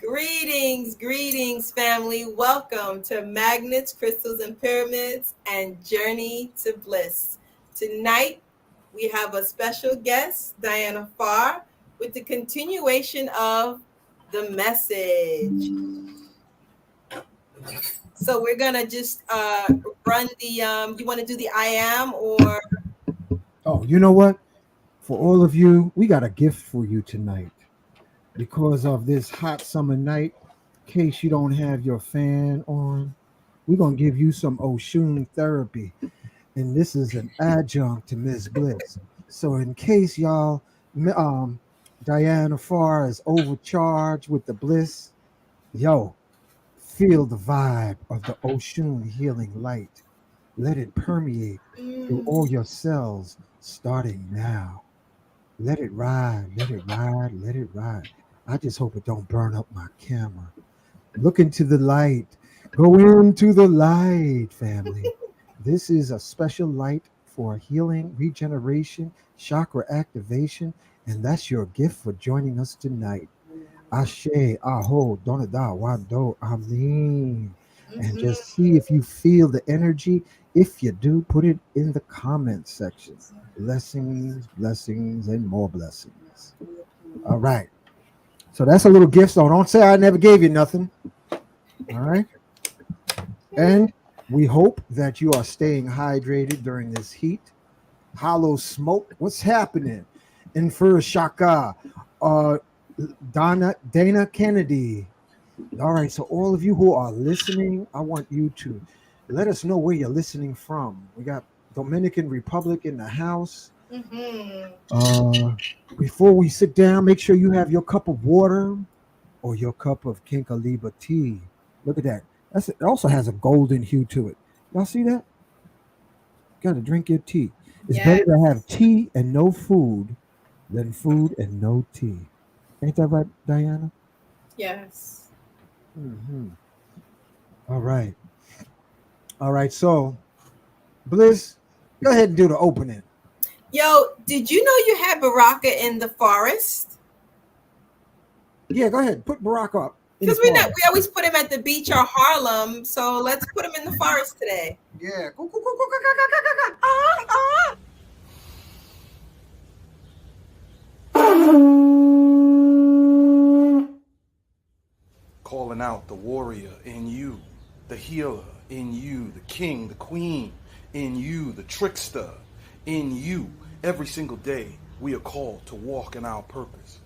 Greetings, family. Welcome to Magnets, Crystals, and Pyramids and Journey to Bliss. Tonight, we have a special guest, Diana Pharr, with the continuation of the message. So we're going to just run the, you want to do the I am or? Oh, you know what? For all of you, we got a gift for you tonight. Because of this hot summer night, in case you don't have your fan on, we're going to give you some Oshun therapy. And this is an adjunct to Miss Bliss. So in case Diana Farr is overcharged with the bliss, yo, feel the vibe of the Oshun healing light. Let it permeate through all your cells starting now. Let it ride, let it ride, let it ride. I just hope it don't burn up my camera. Look into the light. Go into the light, family. This is a special light for healing, regeneration, chakra activation, and that's your gift for joining us tonight. Ashe, Aho, Donada, Wado, Amin. And just see if you feel the energy. If you do, put it in the comment section. Blessings, blessings, and more blessings. All right. So that's a little gift. So don't say I never gave you nothing. All right. And we hope that you are staying hydrated during this heat. Hollow smoke. What's happening? Infer Shaka. Dana Kennedy. All right. So all of you who are listening, I want you to let us know where you're listening from. We got Dominican Republic in the house. Before we sit down, make sure you have your cup of water or your cup of Kinkaliba tea. Look at that. It also has a golden hue to it. Y'all see that? Got to drink your tea. It's better to have tea and no food than food and no tea. Ain't that right, Diana? Yes. All right. All right. So, Bliss, go ahead and do the opening. Yo, did you know you had Baraka in the forest? Yeah, go ahead. Put Baraka up. Because we always put him at the beach or Harlem, so let's put him in the forest today. Yeah. Calling out the warrior in you, the healer in you, the king, the queen in you, the trickster in you. Every single day we are called to walk in our purpose.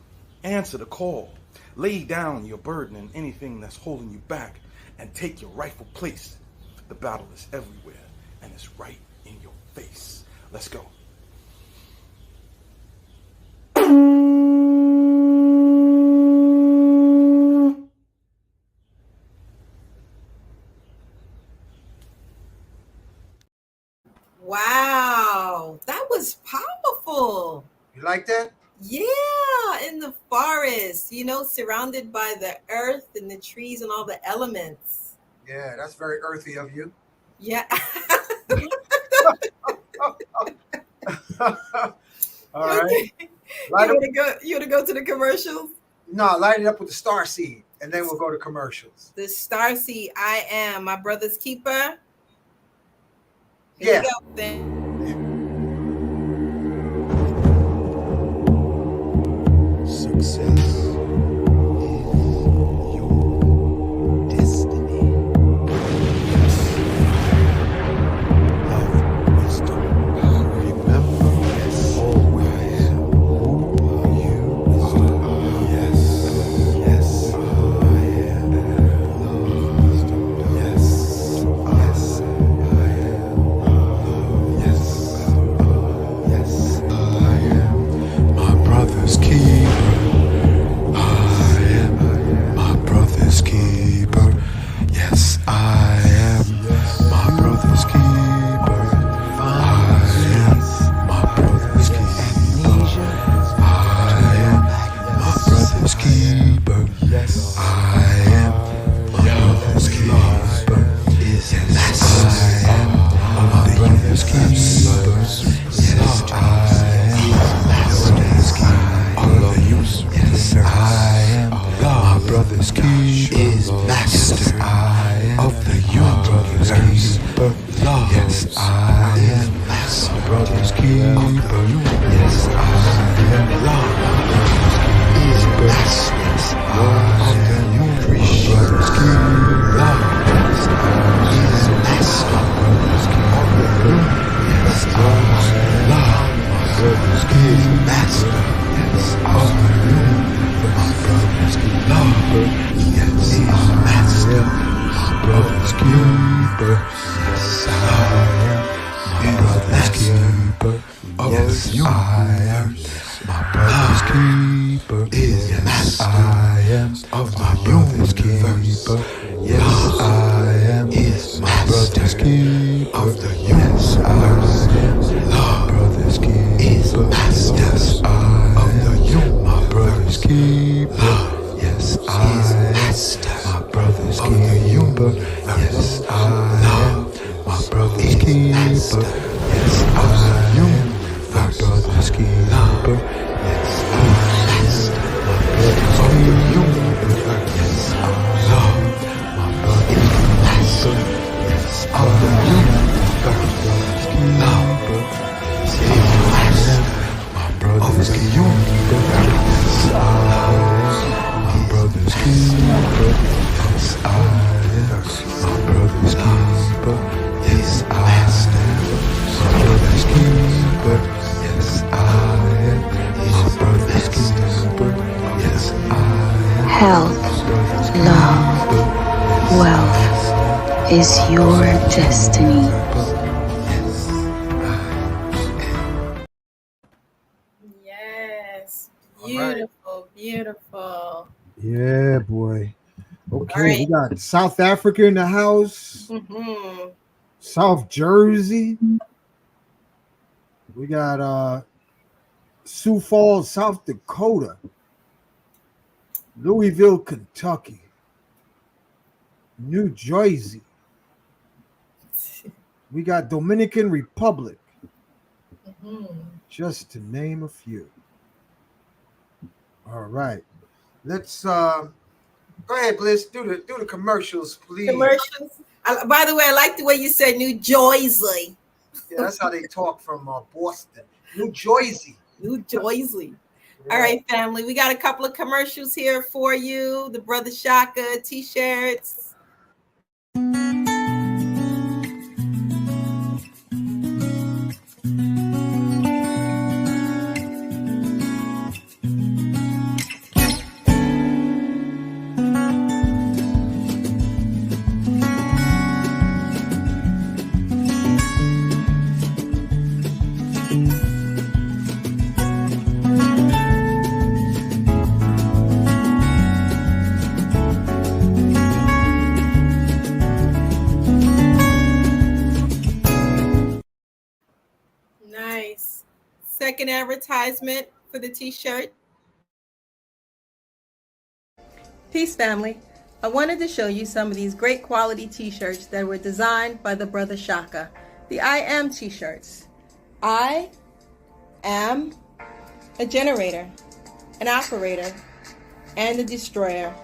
Answer the call. Lay down your burden and anything that's holding you back and take your rightful place. The battle is everywhere and it's right in your face. Let's go. Wow, that was powerful. You like that? Yeah, in the forest, surrounded by the earth and the trees and all the elements. Yeah, that's very earthy of you. Yeah. All right. You want to go to the commercials? No, light it up with the star seed, and then we'll go to commercials. The star seed, I am my brother's keeper. Here we go, then. Success is your destiny. Love, wisdom, power. Remember, yes, always who you are. Yes, I am. Love, wisdom, yes, I am. Yes, I am. My brother's keeper. brother's keeper is master of the universe. Love, yes, I am master. My brother's keeper, yes, I am. Love is master of the universe. My brother's keeper, love is master of the universe. Yes, I am. Love, my brother's keeper, master of the universe. My brother's keeper, yes, is master. My brother's keeper, yes, I am. My brother's keeper, yes, I am. My brother's keeper, yes, I am. Of my brother's keeper, yes, I am. Is my brother's keeper of the universe. My brother's keeper is master of the universe. My brother's keeper, yes, I am. My brother's keeper, yes, I am. My brother's keeper, yes, I am. My brother's keeper, yes, I am. My brother's keeper, yes, I am. My brother's keeper, yes, I am. My brother's keeper, my brother's keeper, yes, I am. My brother's keeper, yes, I am. My brother's keeper, yes, I am. My brother's keeper, yes, I am. My brother's keeper, yes, I am. Health, love, wealth is your destiny. Yes. All right. Beautiful, beautiful. Yeah, boy. Okay, All right. we got South Africa in the house, Mm-hmm. South Jersey. We got Sioux Falls, South Dakota, Louisville, Kentucky, New Jersey. We got Dominican Republic, just to name a few. All right. Let's go ahead, Bliss. Do the commercials, please. Commercials. By the way, I like the way you said New Jersey. Yeah, that's how they talk from Boston. New Jersey. New Jersey. All right, family. We got a couple of commercials here for you. The Brother Shaka t-shirts. Nice. Second advertisement for the t-shirt. Peace, family. I wanted to show you some of these great quality t-shirts that were designed by the Brother Shaka. The I Am t-shirts. I am a generator, an operator, and a destroyer.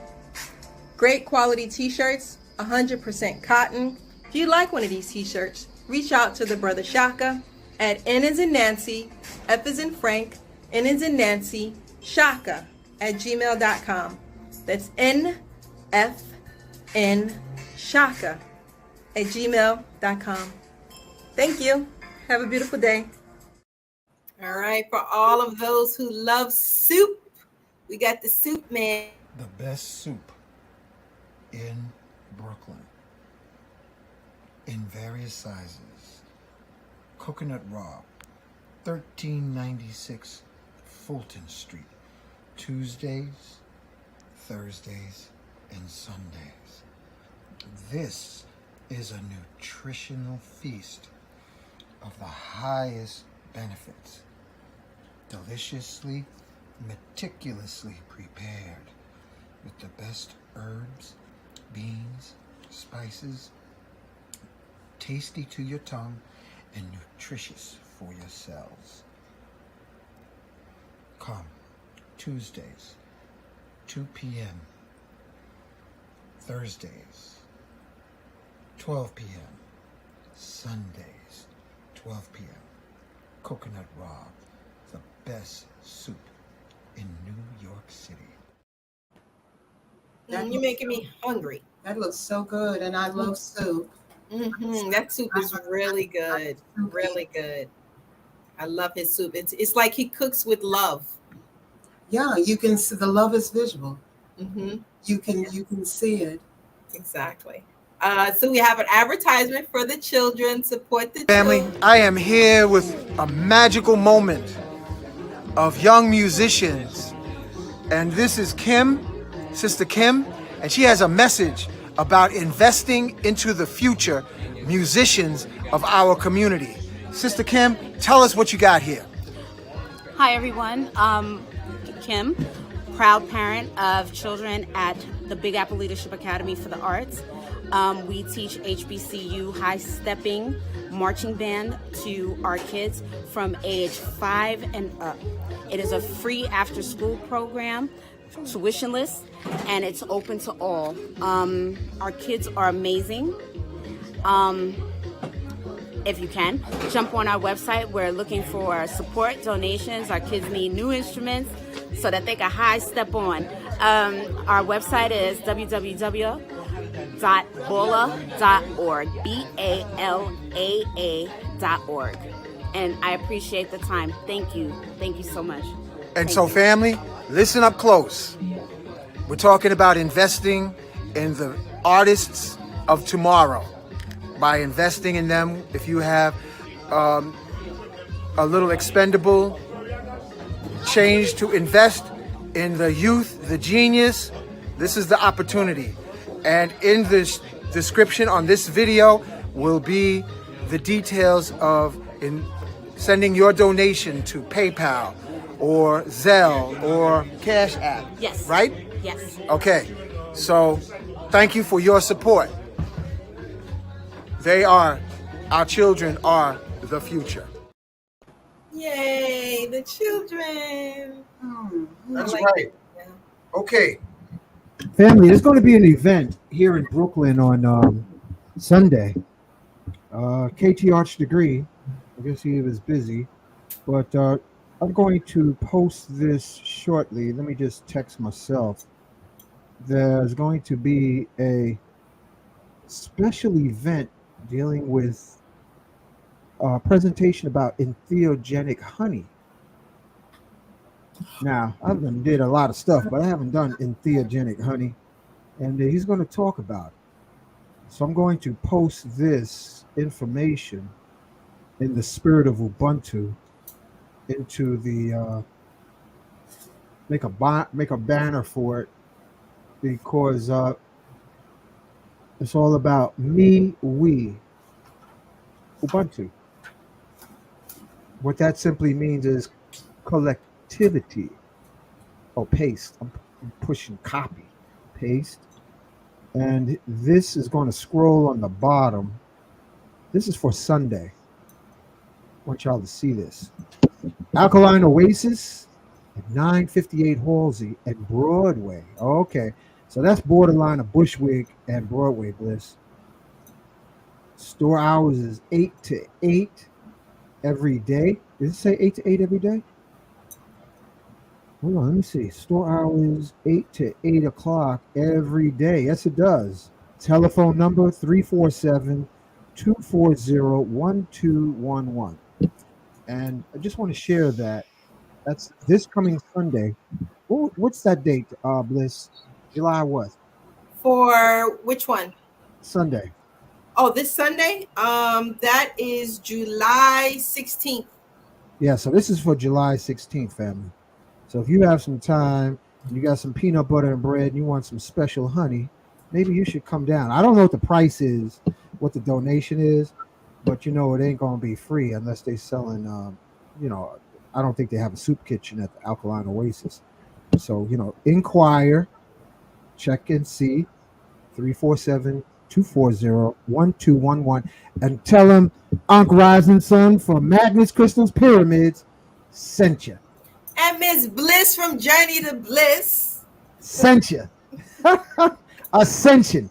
Great quality t-shirts, 100% cotton. If you like one of these t-shirts, reach out to the Brother Shaka at N as in Nancy, F as in Frank, N as in Nancy, Shaka at gmail.com. That's NFN Shaka at gmail.com. Thank you. Have a beautiful day. All right, for all of those who love soup, we got the Soup Man. The best soup in Brooklyn, in various sizes. Coconut Raw, 1396 Fulton Street, Tuesdays, Thursdays, and Sundays. This is a nutritional feast of the highest benefits, deliciously, meticulously prepared with the best herbs, beans, spices, tasty to your tongue and nutritious for your cells. Come Tuesdays, 2 p.m., Thursdays, 12 p.m. Sundays, 12 p.m. Coconut Raw, the best soup in New York City. You're making me hungry. That looks so good, and I love soup. That soup is really good. Really good. I love his soup. It's like he cooks with love. Yeah, you can see the love is visual. Mm-hmm. You can see it. Exactly. So we have an advertisement for the children. Support the Family, children. I am here with a magical moment of young musicians. And this is Kim, Sister Kim, and she has a message about investing into the future musicians of our community. Sister Kim, tell us what you got here. Hi everyone, Kim, proud parent of children at the Big Apple Leadership Academy for the Arts. We teach HBCU high stepping marching band to our kids from age 5 and up. It is a free after school program, tuitionless, and it's open to all. Our kids are amazing. If you can, jump on our website. We're looking for support, donations. Our kids need new instruments so that they can high step on. Our website is www.bola.org, BALAA.org. And I appreciate the time. Thank you. Thank you so much. And so, family, listen up close. We're talking about investing in the artists of tomorrow. By investing in them, if you have a little expendable change to invest in the youth, the genius, this is the opportunity. And in the description on this video will be the details of sending your donation to PayPal or Zelle or Cash App. Yes. Right? Yes. Okay. So thank you for your support. Our children are the future. Yay, the children. That's like right. it. Yeah. Okay. Family, there's going to be an event here in Brooklyn on Sunday. KT Arch Degree, I guess he was busy, but I'm going to post this shortly. Let me just text myself. There's going to be a special event dealing with a presentation about entheogenic honey. Now, I've did a lot of stuff, but I haven't done entheogenic honey, and he's going to talk about it. So I'm going to post this information in the spirit of Ubuntu into the make a banner for it, because it's all about me, we, Ubuntu. What that simply means is collectivity. Oh, paste. I'm pushing copy, paste. And this is going to scroll on the bottom. This is for Sunday. I want y'all to see this. Alkaline Oasis at 958 Halsey at Broadway. Okay. So that's borderline of Bushwick and Broadway, Bliss. Store hours is 8 to 8 every day. Does it say 8 to 8 every day? Hold on, let me see. Store hours 8 to 8 o'clock every day. Yes, it does. Telephone number 347-240-1211. And I just want to share that. That's this coming Sunday. What's that date, Bliss? July what? For which one? Sunday. Oh, this Sunday? That is July 16th. Yeah, so this is for July 16th, family. So if you have some time, you got some peanut butter and bread, and you want some special honey, maybe you should come down. I don't know what the price is, what the donation is, but it ain't going to be free unless they selling, I don't think they have a soup kitchen at the Alkaline Oasis. So, inquire, check and see, 347-240-1211, and tell them Unc Rising Sun from Magnets, Crystals, Pyramids sent you. And Miss Bliss from Journey to Bliss Sent you. Ascension.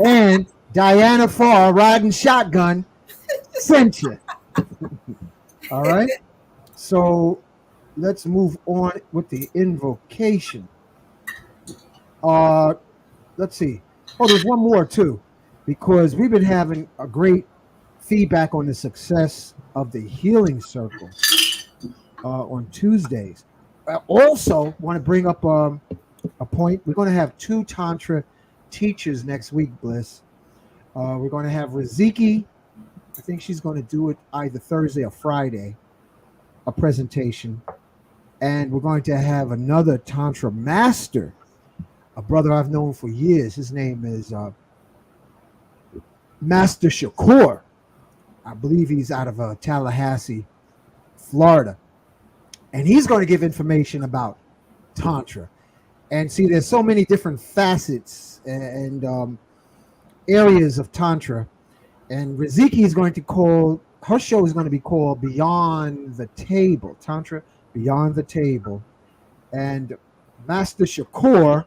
And Diana Farr riding shotgun sent you. All right. So let's move on with the invocation. Uh, let's see. Oh, there's one more too, because we've been having a great feedback on the success of the healing circle on Tuesdays. I also want to bring up a point. We're going to have two Tantra teachers next week, Bliss. We're going to have Riziki. I think she's going to do it either Thursday or Friday, a presentation. And we're going to have another Tantra master, a brother I've known for years. His name is Master Shakur. I believe he's out of Tallahassee, Florida. And he's going to give information about Tantra. And see, there's so many different facets and areas of Tantra. And Riziki is going to call, her show is going to be called Beyond the Table, Tantra Beyond the Table. And Master Shakur,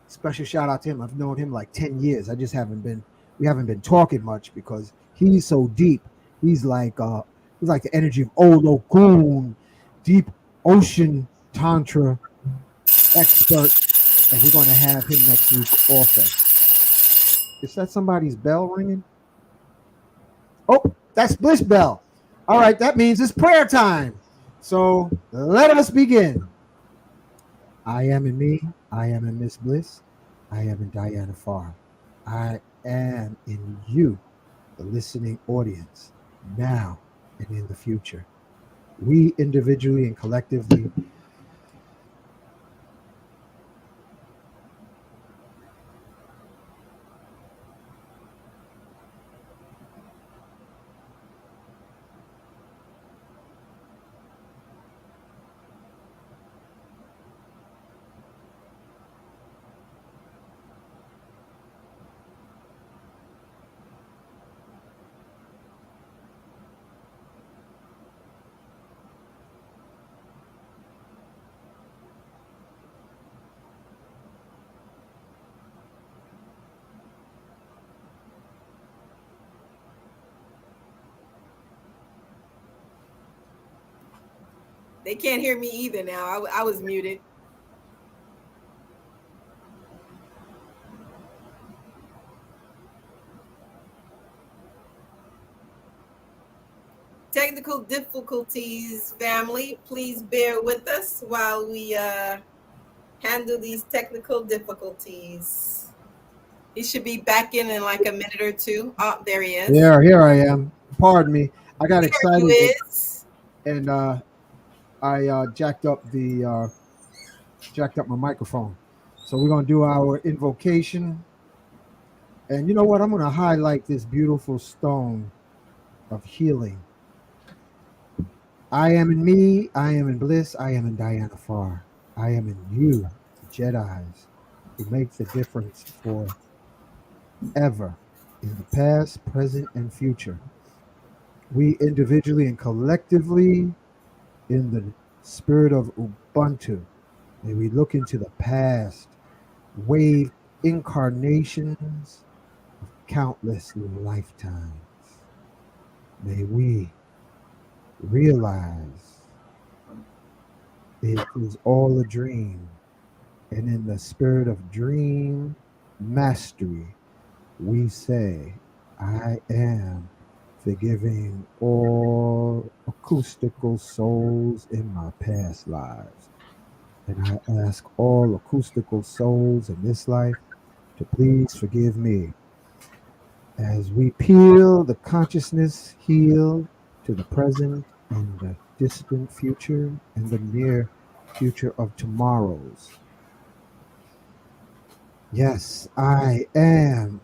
special shout out to him. I've known him like 10 years. We haven't been talking much because he's so deep. He's like the energy of Olo Goon, deep ocean Tantra expert. And we're going to have him next week also. Is that somebody's bell ringing? Oh, that's Bliss Bell. All right, that means it's prayer time. So let us begin. I am in me. I am in Miss Bliss. I am in Diana Farr. I am in you, the listening audience, now and in the future. We individually and collectively They can't hear me either now. I was muted. Technical difficulties, family. Please bear with us while we handle these technical difficulties. He should be back in like a minute or two. Oh, there he is. Here I am. Pardon me. I got excited. There he is. And I jacked up my microphone. So we're gonna do our invocation. And you know what? I'm gonna highlight this beautiful stone of healing. I am in me, I am in bliss, I am in Diana Farr. I am in you, the Jedis, who make the difference for ever in the past, present, and future. We individually and collectively, in the spirit of Ubuntu, may we look into the past, wave incarnations of countless lifetimes. May we realize it is all a dream, and in the spirit of dream mastery, we say, I am forgiving all acoustical souls in my past lives. And I ask all acoustical souls in this life to please forgive me. As we peel the consciousness heal to the present and the distant future and the near future of tomorrows. Yes, I am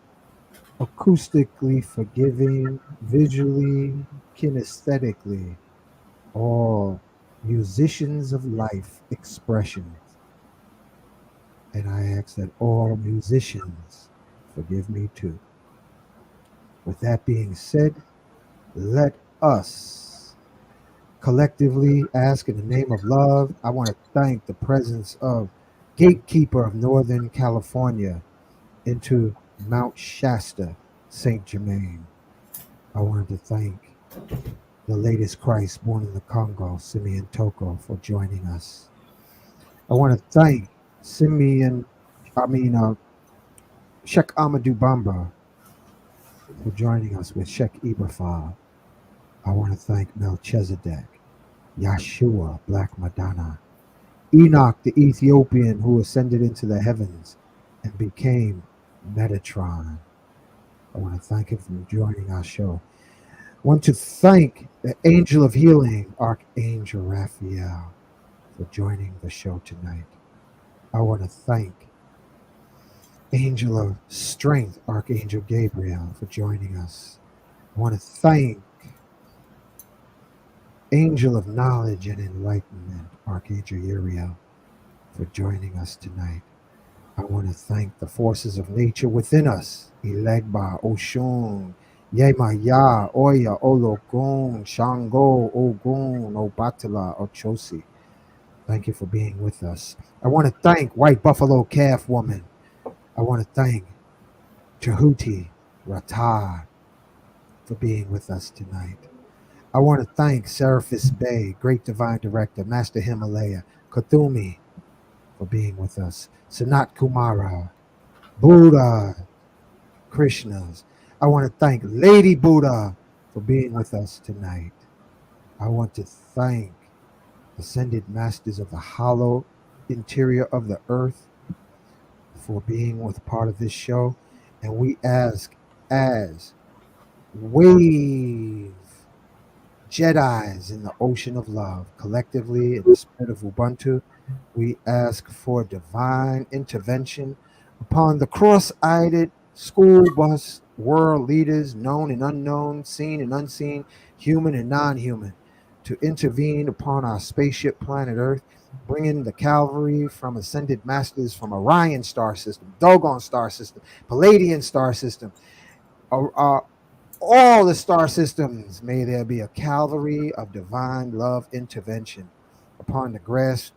acoustically forgiving, visually, kinesthetically, all musicians of life expressions. And I ask that all musicians forgive me too. With that being said, let us collectively ask in the name of love. I want to thank the presence of Gatekeeper of Northern California, into Mount Shasta, Saint Germain. I wanted to thank the latest Christ born in the Congo, Simeon Toko, for joining us. I want to thank Simeon, I mean, Sheikh Amadou Bamba for joining us with Sheikh Ibrahim. I want to thank Melchizedek, Yeshua, Black Madonna, Enoch, the Ethiopian who ascended into the heavens and became Metatron. I want to thank him for joining our show. I want to thank the Angel of Healing, Archangel Raphael, for joining the show tonight. I want to thank Angel of Strength, Archangel Gabriel, for joining us. I want to thank Angel of Knowledge and Enlightenment, Archangel Uriel, for joining us tonight. I want to thank the forces of nature within us, Ilegba, Oshun, Yema Ya, Oya, Ologun, Shango, Ogun, Obatala, Ochosi. Thank you for being with us. I want to thank White Buffalo Calf Woman. I want to thank Jehuti Ratah for being with us tonight. I want to thank Seraphis Bey, Great Divine Director, Master Himalaya, Kathumi, for being with us. Sanat Kumara, Buddha, Krishnas. I want to thank Lady Buddha for being with us tonight. I want to thank Ascended Masters of the hollow interior of the earth for being with part of this show. And we ask as wave Jedis in the ocean of love, collectively in the spirit of Ubuntu, we ask for divine intervention upon the cross-eyed school bus world leaders, known and unknown, seen and unseen, human and non-human, to intervene upon our spaceship planet Earth, bringing the cavalry from ascended masters from Orion star system, Dogon star system, Palladian star system, all the star systems. May there be a cavalry of divine love intervention upon the grassroots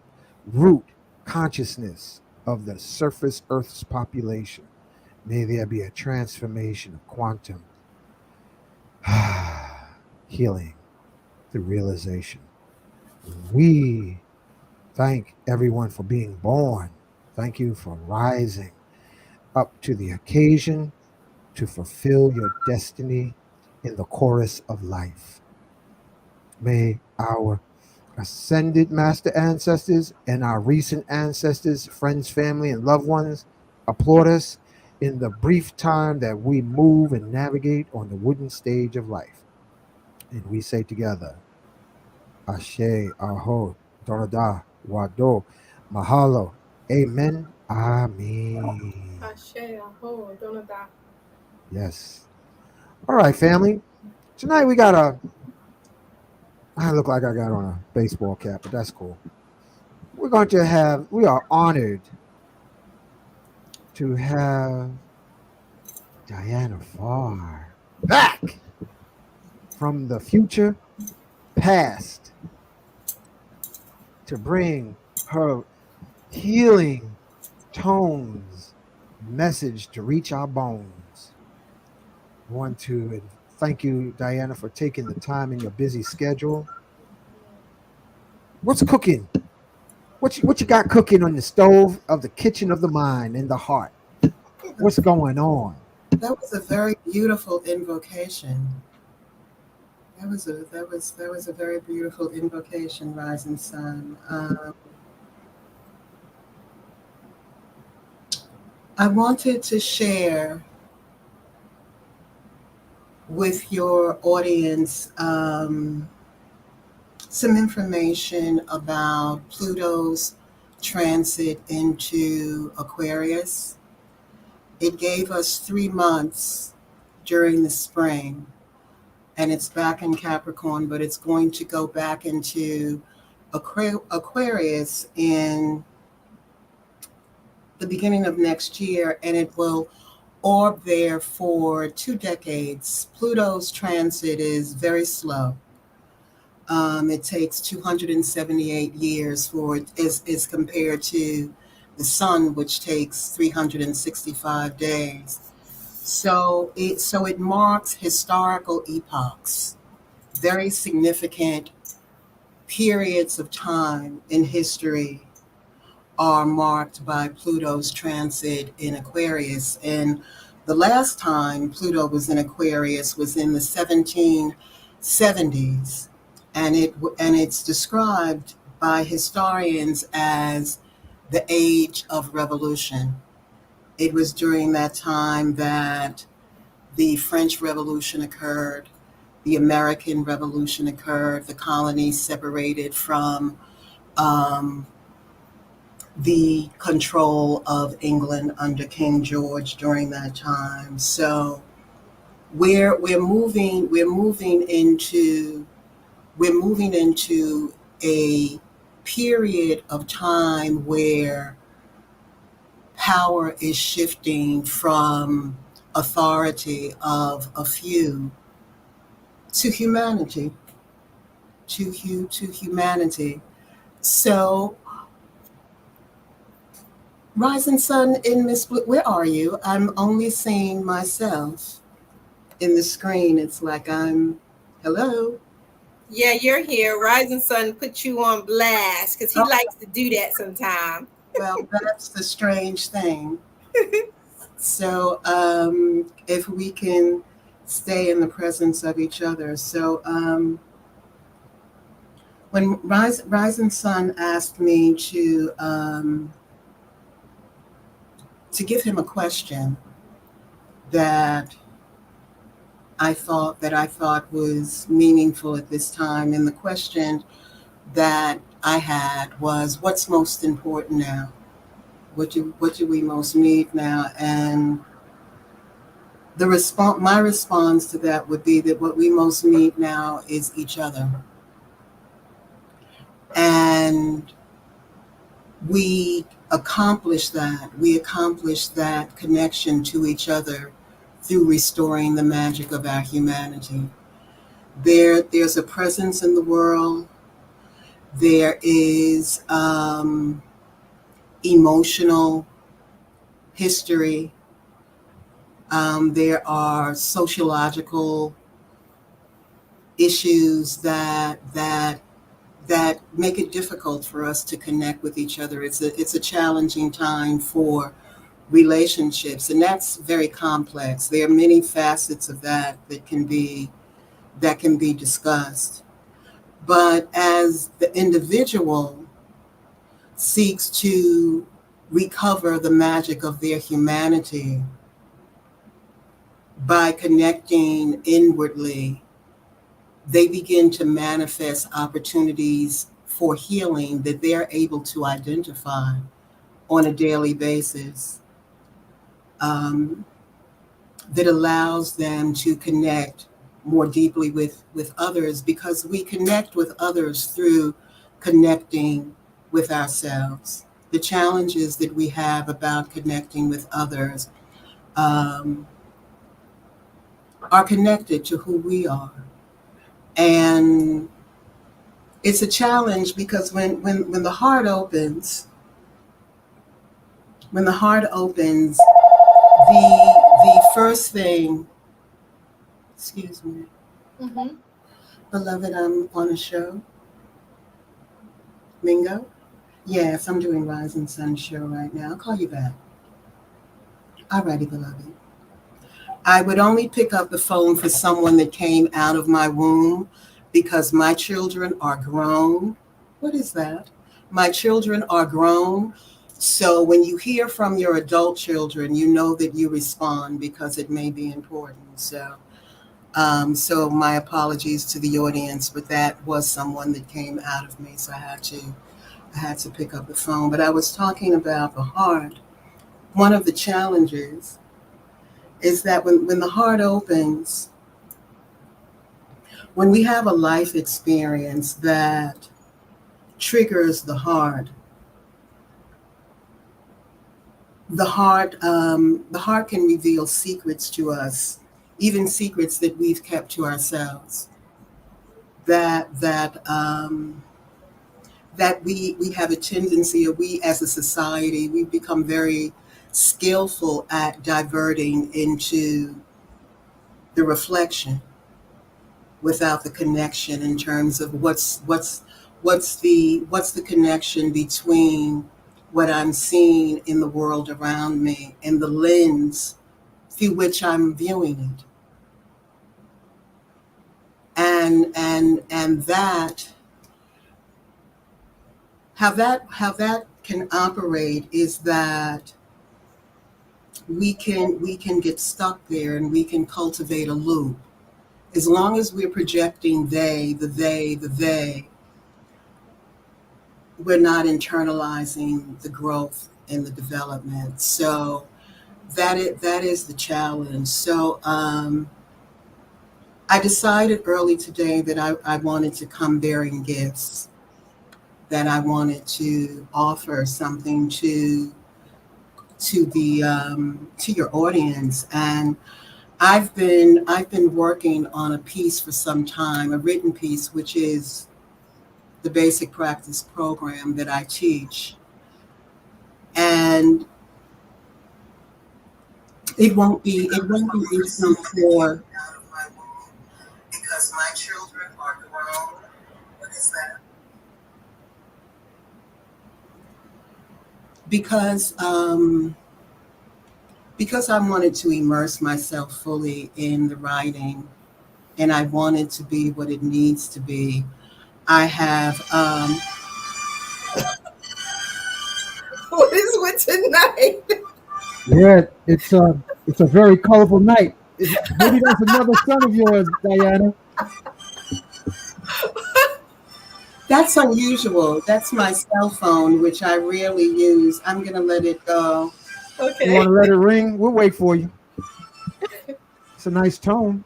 consciousness of the surface Earth's population. May there be a transformation of quantum healing through realization. We thank everyone for being born. Thank you for rising up to the occasion to fulfill your destiny in the chorus of life. May our ascended master ancestors and our recent ancestors, friends, family, and loved ones applaud us in the brief time that we move and navigate on the wooden stage of life. And we say together, Ashe, Aho, Donada, Wado, Mahalo, Amen, Amen. Ashe, aho, donada. Yes. All right, family. Tonight we got I look like I got on a baseball cap, but that's cool. We are honored to have Diana Pharr back from the future past to bring her healing tones message to reach our bones. I want to thank you, Diana, for taking the time in your busy schedule. What's cooking? What you got cooking on the stove of the kitchen of the mind and the heart? What's going on? That was a very beautiful invocation. That was a very beautiful invocation, Rising Sun. I wanted to share with your audience some information about Pluto's transit into Aquarius. It gave us 3 months during the spring, and it's back in Capricorn, but it's going to go back into Aquarius in the beginning of next year, and it will orb there for 2 decades. Pluto's transit is very slow. It takes 278 years for it, as compared to the sun, which takes 365 days. So it marks historical epochs, very significant periods of time in history are marked by Pluto's transit in Aquarius. And the last time Pluto was in Aquarius was in the 1770s, and it's described by historians as the age of revolution. It was during that time that the French Revolution occurred, the American Revolution occurred, the colonies separated from um, the control of England under King George during that time. So we're moving into a period of time where power is shifting from authority of a few to humanity, to humanity. So, Rising Sun in Miss Blue, where are you? I'm only seeing myself in the screen. It's like hello. Yeah, you're here. Rising Sun put you on blast because he Oh, likes to do that sometimes. well, that's the strange thing. So, if we can stay in the presence of each other. So, when Rising Sun asked me to give him a question that I thought was meaningful at this time, and the question that I had was, "What's most important now? What do we most need now?" And my response to that would be that what we most need now is each other, and we accomplish that. We accomplish that connection to each other through restoring the magic of our humanity. There's a presence in the world. There is emotional history. There are sociological issues that make it difficult for us to connect with each other. It's a challenging time for relationships, and that's very complex. There are many facets of that can be discussed. But as the individual seeks to recover the magic of their humanity by connecting inwardly, they begin to manifest opportunities for healing that they're able to identify on a daily basis, um, that allows them to connect more deeply with others, because we connect with others through connecting with ourselves. The challenges that we have about connecting with others um, are connected to who we are. And it's a challenge because when the heart opens, the first thing, excuse me, Mm-hmm. beloved, I'm on a show. Mingo? Yes, I'm doing Rising Sun show right now. I'll call you back. Alrighty, beloved. I would only pick up the phone for someone that came out of my womb because my children are grown. What is that? My children are grown. So when you hear from your adult children, you know that you respond because it may be important. So my apologies to the audience, but that was someone that came out of me, so I had to pick up the phone. But I was talking about the heart. One of the challenges is that when the heart opens, when we have a life experience that triggers the heart can reveal secrets to us, even secrets that we've kept to ourselves. That that we have a tendency, or we as a society, we've become very skillful at diverting into the reflection without the connection, in terms of what's the connection between what I'm seeing in the world around me and the lens through which I'm viewing it. And that, how that can operate is that we can get stuck there, and we can cultivate a loop. As long as we're projecting they, we're not internalizing the growth and the development. So that is the challenge. So I decided early today that I wanted to come bearing gifts, that I wanted to offer something to your audience. And I've been working on a piece for some time, a written piece, which is the basic practice program that I teach. And it won't be wisdom for, because my children are grown. What is that? Because I wanted to immerse myself fully in the writing, and I want it to be what it needs to be. I have What is with tonight? Yeah, it's a very colorful night. Maybe that's another son of yours, Diana. that's unusual. That's my cell phone, which I rarely use. I'm gonna let it go. You want Okay. to let it ring? We'll wait for you. It's a nice tone.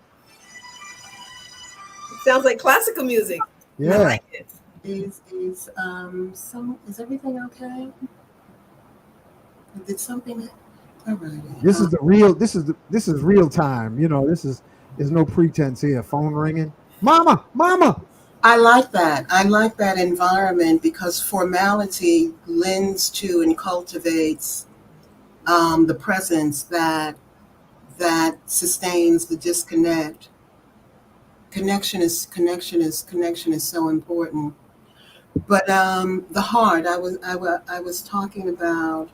Sounds like classical music. I Yeah. like it. Is everything okay? Did something? Alrighty. This is the real. This is real time. You know, there's no pretense here. Phone ringing. Mama, mama. I like that. I like that environment, because formality lends to and cultivates the presence that sustains the disconnect. Connection is so important. But the heart. I was talking about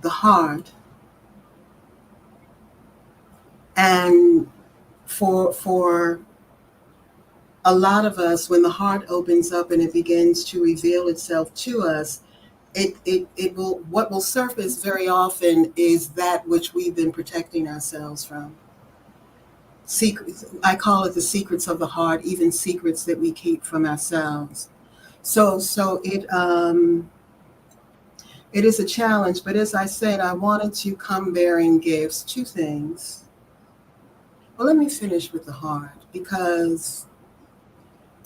the heart, and for a lot of us, when the heart opens up and it begins to reveal itself to us, it will what will surface very often is that which we've been protecting ourselves from. Secrets, I call it the secrets of the heart, even secrets that we keep from ourselves. So it is a challenge, but as I said, I wanted to come bearing gifts. Two things. Well, let me finish with the heart, because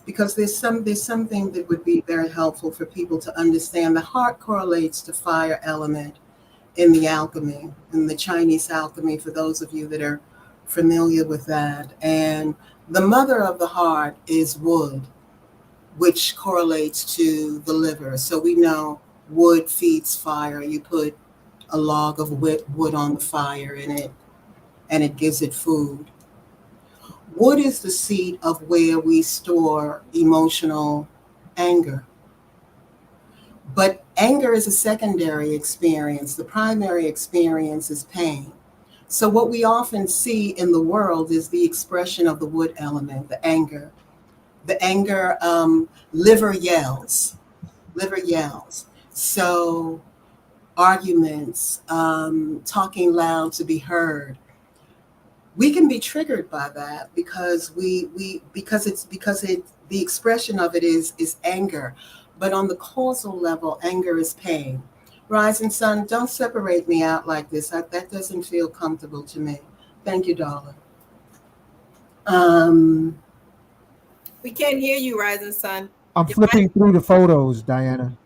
there's something that would be very helpful for people to understand. The heart correlates to fire element in the alchemy, in the Chinese alchemy, for those of you that are familiar with that. And the mother of the heart is wood, which correlates to the liver. So we know wood feeds fire. You put a log of wood on the fire, and it gives it food. Wood is the seat of where we store emotional anger. But anger is a secondary experience. The primary experience is pain. So what we often see in the world is the expression of the wood element, the anger. The anger, liver yells, liver yells. So arguments, talking loud to be heard. We can be triggered by that, because the expression of it is anger. But on the causal level, anger is pain. Rising sun, don't separate me out like this. That doesn't feel comfortable to me. Thank you, darling. Um, We can't hear you, Rising Sun. I'm Your mic- flipping through the photos, Diana.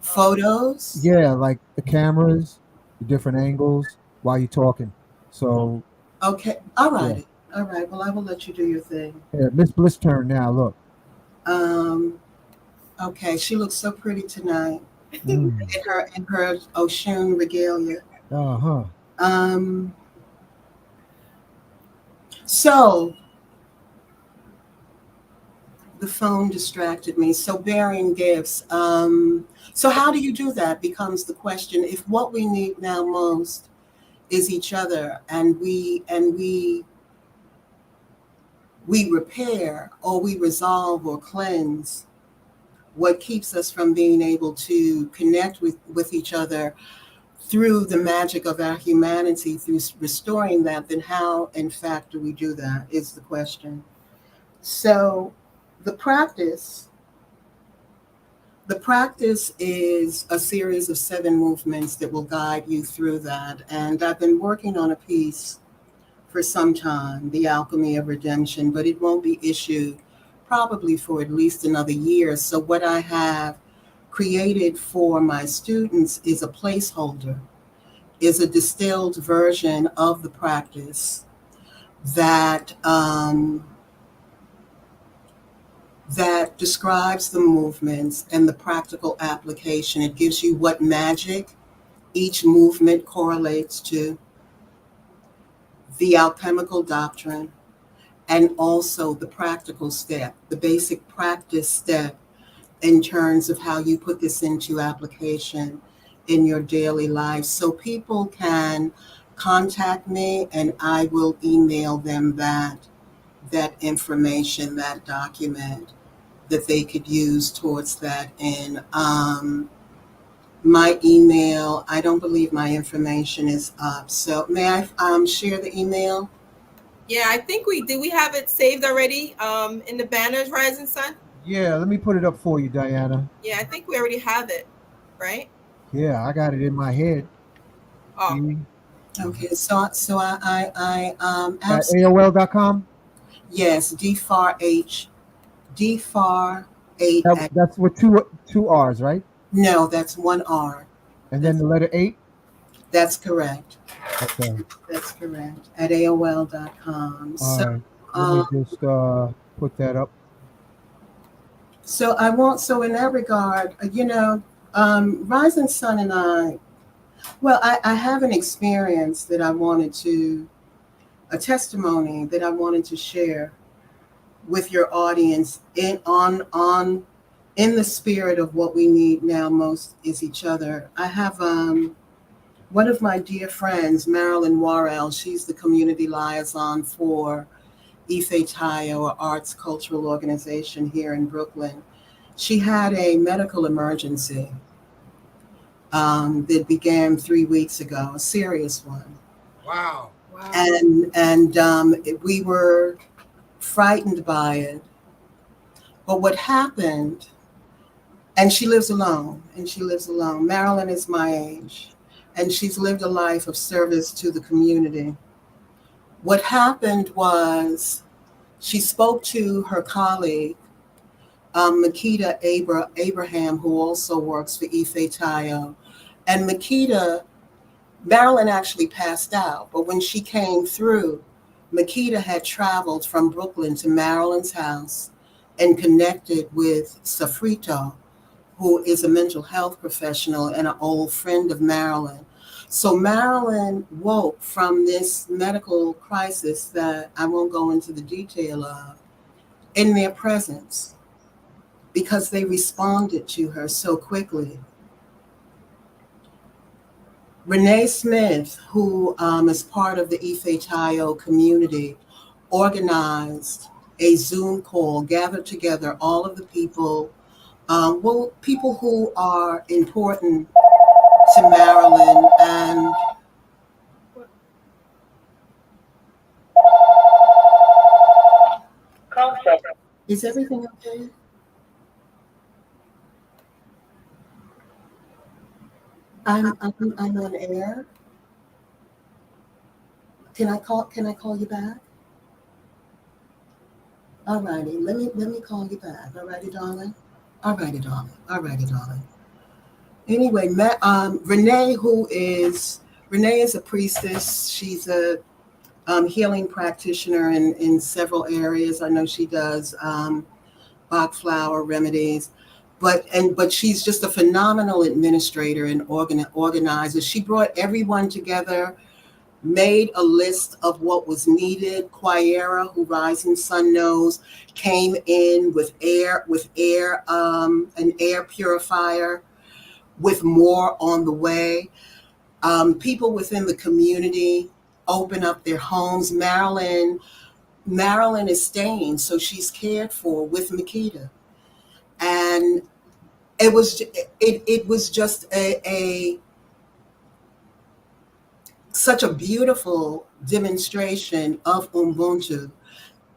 Photos. Yeah, like the cameras, the different angles while you're talking. So Okay. All right. All right. Well, I will let you do your thing. yeah, Miss Bliss turn now. Look. Um, Okay, she looks so pretty tonight Mm. in her Oshun regalia. Uh-huh. Um, so the phone distracted me. So bearing gifts. So how do you do that becomes the question. If what we need now most is each other, and we repair or we resolve or cleanse what keeps us from being able to connect with each other through the magic of our humanity, through restoring that, then how, in fact, do we do that is the question. So the practice, the practice is a series of 7 movements that will guide you through that. And I've been working on a piece for some time, The Alchemy of Redemption, but it won't be issued probably for at least another year. So what I have created for my students is a placeholder, is a distilled version of the practice that that describes the movements and the practical application. It gives you what magic each movement correlates to, the alchemical doctrine, and also the practical step, the basic practice step in terms of how you put this into application in your daily life. So people can contact me and I will email them that information, that document that they could use towards that. And my email, I don't believe my information is up. So may I share the email? Yeah, I think we do. We have it saved already in the banners, Rising Sun. Yeah, let me put it up for you, Diana. Yeah, I think we already have it, right? Yeah, I got it in my head. Oh, See? Okay, so I At absolutely, AOL.com. yes, D-Far 8 at, That's with two R's, right? no, that's one R. And then That's, the letter 8. that's correct. Okay. That's correct. At AOL.com. All So, right. Let me um, just put that up. so I want, so in that regard, Rising Sun and I, well, I have an experience that I wanted to, a testimony that I wanted to share with your audience in the spirit of what we need now most is each other. I have one of my dear friends, Marilyn Worrell. She's the community liaison for Ife Tayo, or Arts Cultural Organization here in Brooklyn. She had a medical emergency that began 3 weeks ago, a serious one. Wow. wow. And we were frightened by it. But what happened, and she lives alone, Marilyn is my age, and she's lived a life of service to the community. What happened was she spoke to her colleague, Makita Abraham, who also works for Ife Tayo. And Marilyn actually passed out, but when she came through, Makita had traveled from Brooklyn to Marilyn's house and connected with Safrito, who is a mental health professional and an old friend of Marilyn. So Marilyn woke from this medical crisis that I won't go into the detail of in their presence because they responded to her so quickly. Renee Smith, who is part of the Ife Tayo community, organized a Zoom call, gathered together all of the people, people who are important to Marilyn. And is everything okay? I'm on air. Can I call you back? All righty. Let me call you back. All righty, darling. All righty, darling. All righty, darling. Anyway, Renee is a priestess. She's a healing practitioner in several areas. I know she does Bach flower remedies. but she's just a phenomenal administrator and organizer. She brought everyone together, made a list of what was needed. Quiera, who Rising Sun knows, came in with an air purifier, with more on the way. People within the community open up their homes. Marilyn is staying, so she's cared for with Makita, and it was just a such a beautiful demonstration of Ubuntu.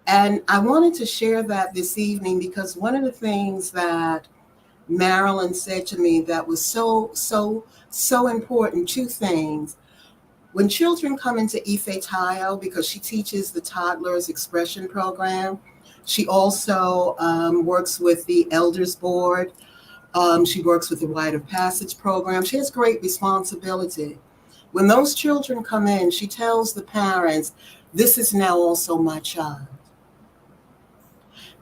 And I wanted to share that this evening because one of the things that Marilyn said to me that was so important, two things. When children come into Ife Tayo, because she teaches the toddlers expression program, she also works with the elders board. She works with the rite of passage program. She has great responsibility. When those children come in, she tells the parents, this is now also my child.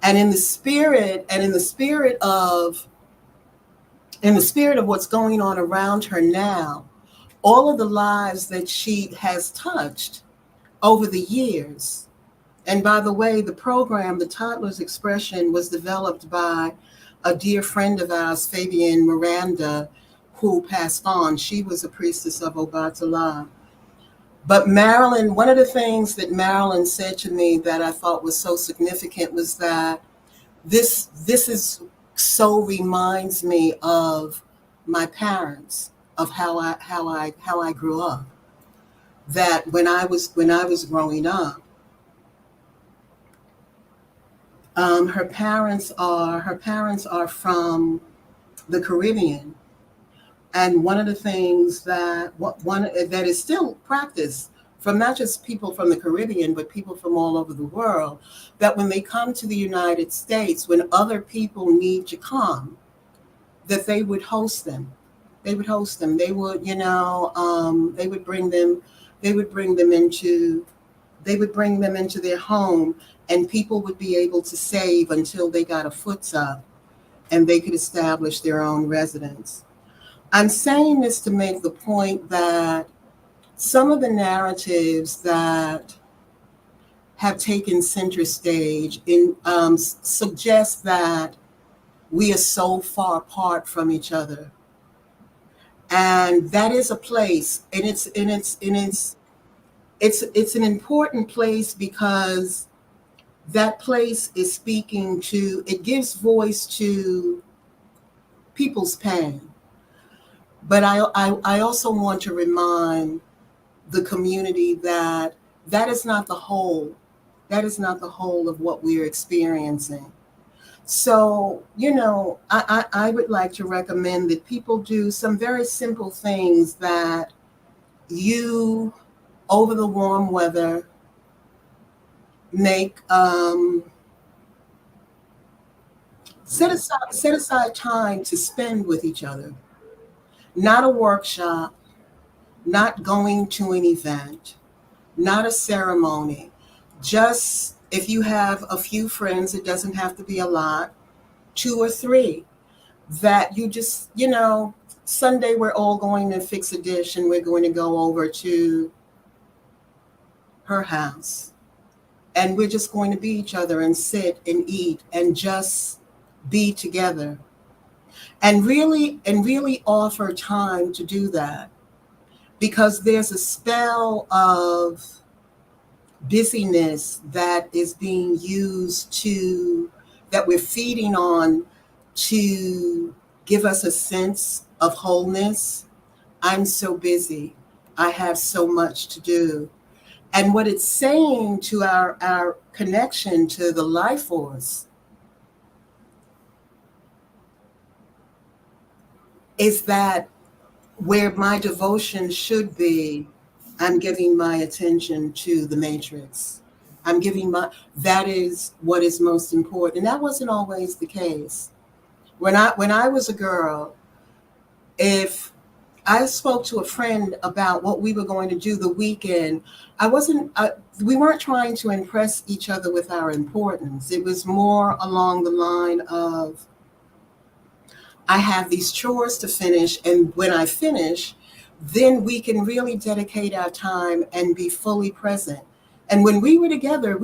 And in the spirit of what's going on around her now, all of the lives that she has touched over the years. And by the way, the program, the Toddler's Expression, was developed by a dear friend of ours, Fabian Miranda, who passed on. She was a priestess of Obatala. But Marilyn, one of the things that Marilyn said to me that I thought was so significant was that this is so reminds me of my parents, of how I grew up. That when I was growing up, her parents are from the Caribbean, and one of the things that is still practiced from not just people from the Caribbean, but people from all over the world, that when they come to the United States, when other people need to come, that they would host them. They would host them. They would, they would bring them into their home, and people would be able to save until they got a foot up and they could establish their own residence. I'm saying this to make the point that some of the narratives that have taken center stage suggest that we are so far apart from each other. And that is a place, and it's an important place because that place is speaking to, it gives voice to people's pain. But I also want to remind the community that is not the whole. That is not the whole of what we're experiencing. So, I would like to recommend that people do some very simple things that you, over the warm weather, make set aside time to spend with each other. Not a workshop, not going to an event, not a ceremony. Just if you have a few friends, it doesn't have to be a lot, 2 or 3, that you just, Sunday we're all going to fix a dish and we're going to go over to her house. And we're just going to be each other and sit and eat and just be together. And really offer time to do that, because there's a spell of busyness that is being used that we're feeding on to give us a sense of wholeness. I'm so busy. I have so much to do. And what it's saying to our connection to the life force is that where my devotion should be, I'm giving my attention to the matrix. That is what is most important. And that wasn't always the case. When I was a girl, if I spoke to a friend about what we were going to do the weekend, we weren't trying to impress each other with our importance. It was more along the line of, I have these chores to finish. And when I finish, then we can really dedicate our time and be fully present. And when we were together,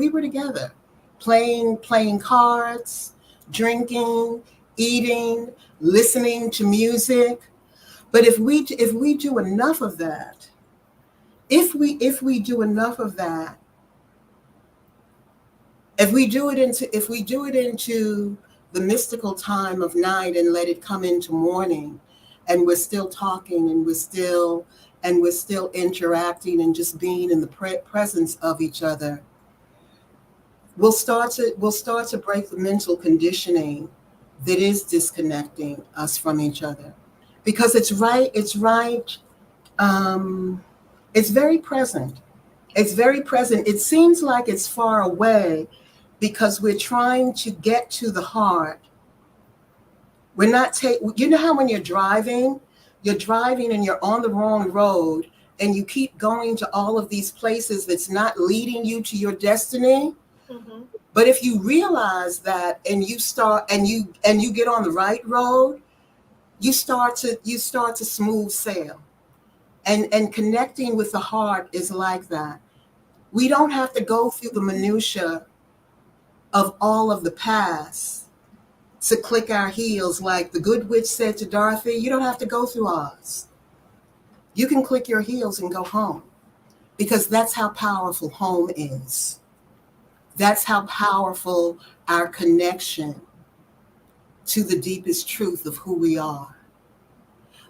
playing cards, drinking, eating, listening to music. But if we do enough of that, if we do enough of that, if we do it into the mystical time of night and let it come into morning, and we're still talking, and we're still interacting and just being in the presence of each other, we'll start to break the mental conditioning that is disconnecting us from each other, because um, it's very present. It's very present. It seems like it's far away because we're trying to get to the heart. We're not you know how when you're driving and you're on the wrong road, and you keep going to all of these places that's not leading you to your destiny. Mm-hmm. But if you realize that, and you get on the right road, you start to smooth sail. And connecting with the heart is like that. We don't have to go through the minutia of all of the past to click our heels. Like the good witch said to Dorothy, you don't have to go through ours. You can click your heels and go home, because that's how powerful home is. That's how powerful our connection to the deepest truth of who we are.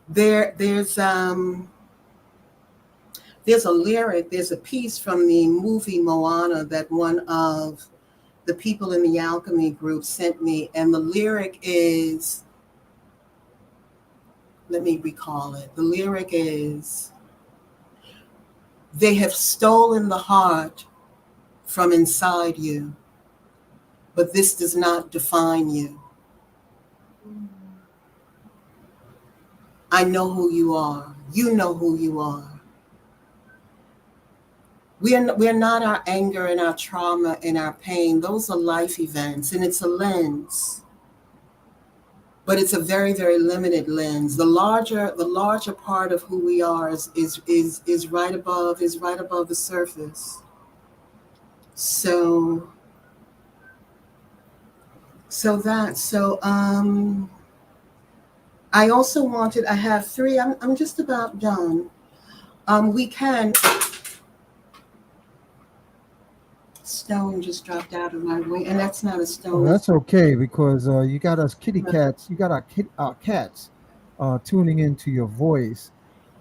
There's a lyric, there's a piece from the movie Moana that one of the people in the Alchemy group sent me, and the lyric is, let me recall it. The lyric is, they have stolen the heart from inside you, but this does not define you. I know who you are. You know who you are. We're not our anger and our trauma and our pain. Those are life events, and it's a lens. But it's a very, very limited lens. The larger part of who we are is right above the surface. So I also wanted, I have three, I'm just about done. We can, stone just dropped out of my way, and that's not a Oh, stone. that's okay, because you got us kitty cats. You got our cats tuning into your voice.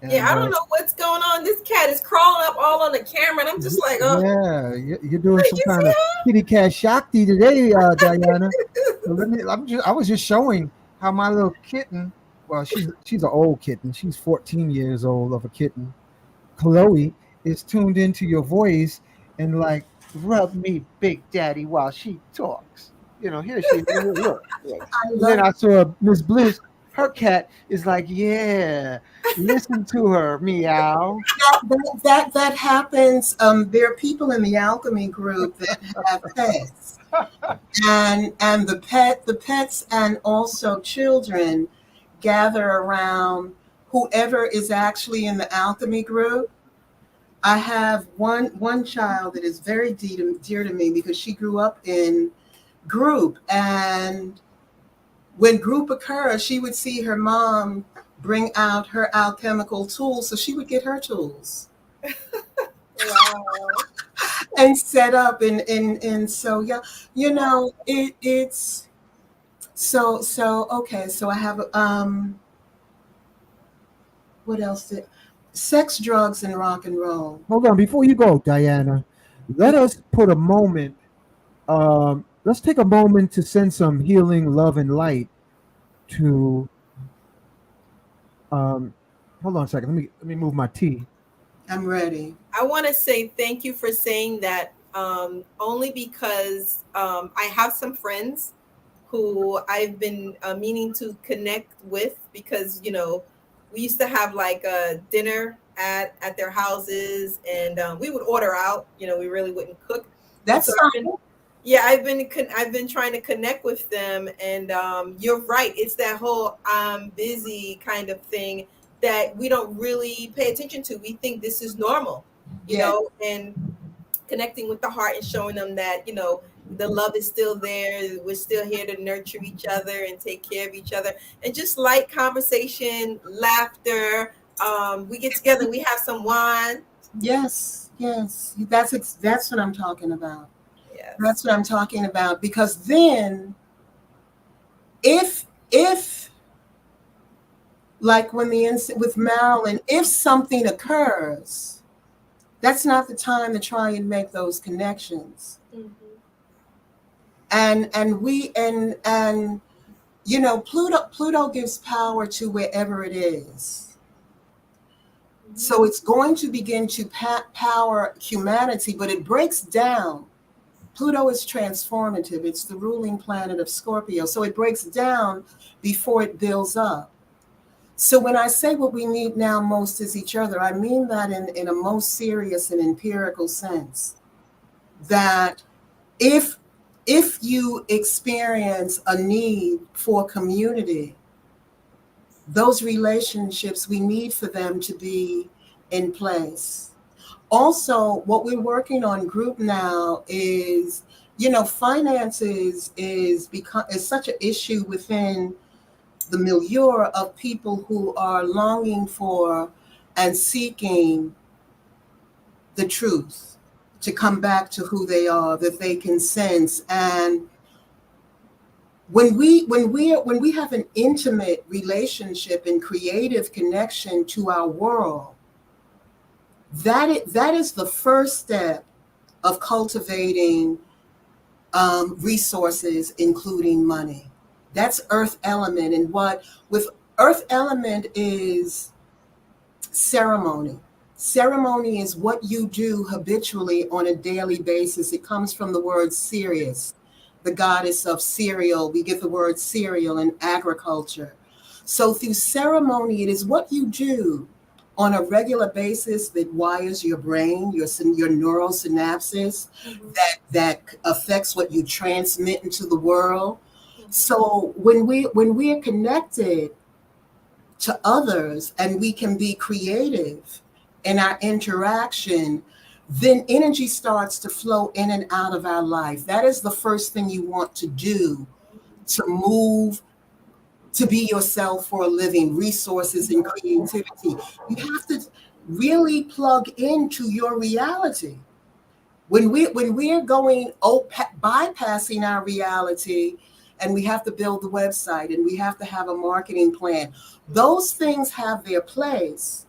Yeah, I don't know what's going on. This cat is crawling up all on the camera, and I'm just like, oh, Yeah, you're doing some you kind see of her? kitty cat shakti today, Diana. So I was just showing how my little kitten. Well, she's an old kitten. She's 14 years old of a kitten. Chloe is tuned into your voice and like rub me, Big Daddy, while she talks. Here she is. Look. I And then love I saw Miss Bliss. Her cat is like, yeah, listen to her, meow. that happens. There are people in the Alchemy group that have pets, and the pets and also children gather around whoever is actually in the Alchemy group. I have one child that is very dear to me, because she grew up in group, and when group occurs, she would see her mom bring out her alchemical tools, so she would get her tools Wow. and set up, and so yeah, it's so okay. So I have what else did sex, drugs, and rock and roll. Hold on, before you go, Diana, let us put a moment. Let's take a moment to send some healing, love, and light to. Um, Hold on a second. Let me move my tea. I'm ready. I want to say thank you for saying that, only because I have some friends who I've been meaning to connect with, because, we used to have like a dinner at their houses, and we would order out, we really wouldn't cook. And That's so I've been, fine. Yeah, I've been trying to connect with them, and you're right. It's that whole I'm busy kind of thing that we don't really pay attention to. We think this is normal, Yeah. and connecting with the heart and showing them that the love is still there. We're still here to nurture each other and take care of each other, and just light conversation, laughter. We get together, we have some wine. Yes, yes. That's what I'm talking about. Yes. That's what I'm talking about. Because then, if like when the incident with Marilyn, if something occurs, that's not the time to try and make those connections. Mhm. And Pluto gives power to wherever it is. So it's going to begin to power humanity, but it breaks down. Pluto is transformative. It's the ruling planet of Scorpio. So it breaks down before it builds up. So when I say what we need now most is each other, I mean that in a most serious and empirical sense. That if you experience a need for community, those relationships, we need for them to be in place. Also, what we're working on group now is, finances is such an issue within the milieu of people who are longing for and seeking the truth, to come back to who they are, that they can sense. And when we have an intimate relationship and creative connection to our world, that is the first step of cultivating resources, including money. That's earth element. And what with earth element is ceremony. Ceremony is what you do habitually on a daily basis. It comes from the word Sirius, the goddess of cereal. We get the word cereal in agriculture. So through ceremony, it is what you do on a regular basis that wires your brain, your neural synapses, that affects what you transmit into the world. So when we are connected to others and we can be creative in our interaction, then energy starts to flow in and out of our life. That is the first thing you want to do, to move, to be yourself for a living, resources and creativity. You have to really plug into your reality. When we're going bypassing our reality, and we have to build the website and we have to have a marketing plan, those things have their place,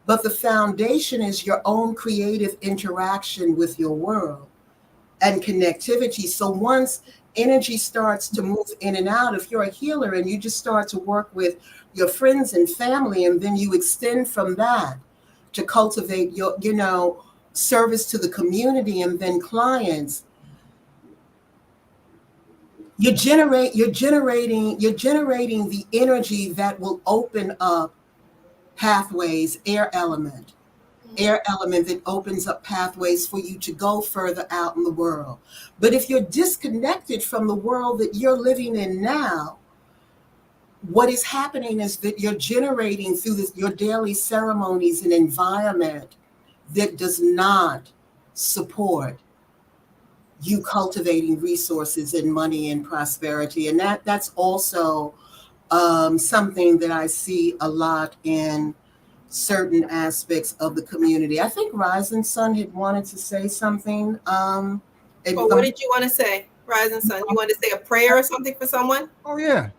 but the foundation is your own creative interaction with your world and connectivity. So once energy starts to move in and out, if you're a healer and you just start to work with your friends and family, and then you extend from that to cultivate your service to the community and then clients, you're generating the energy that will open up pathways. Air element that opens up pathways for you to go further out in the world. But if you're disconnected from the world that you're living in now, what is happening is that you're generating through your daily ceremonies an environment that does not support you cultivating resources and money and prosperity. And that's also something that I see a lot in certain aspects of the community. I think Rising Sun had wanted to say something. Well, what did you want to say, Rising Sun? You want to say a prayer or something for someone? Oh yeah,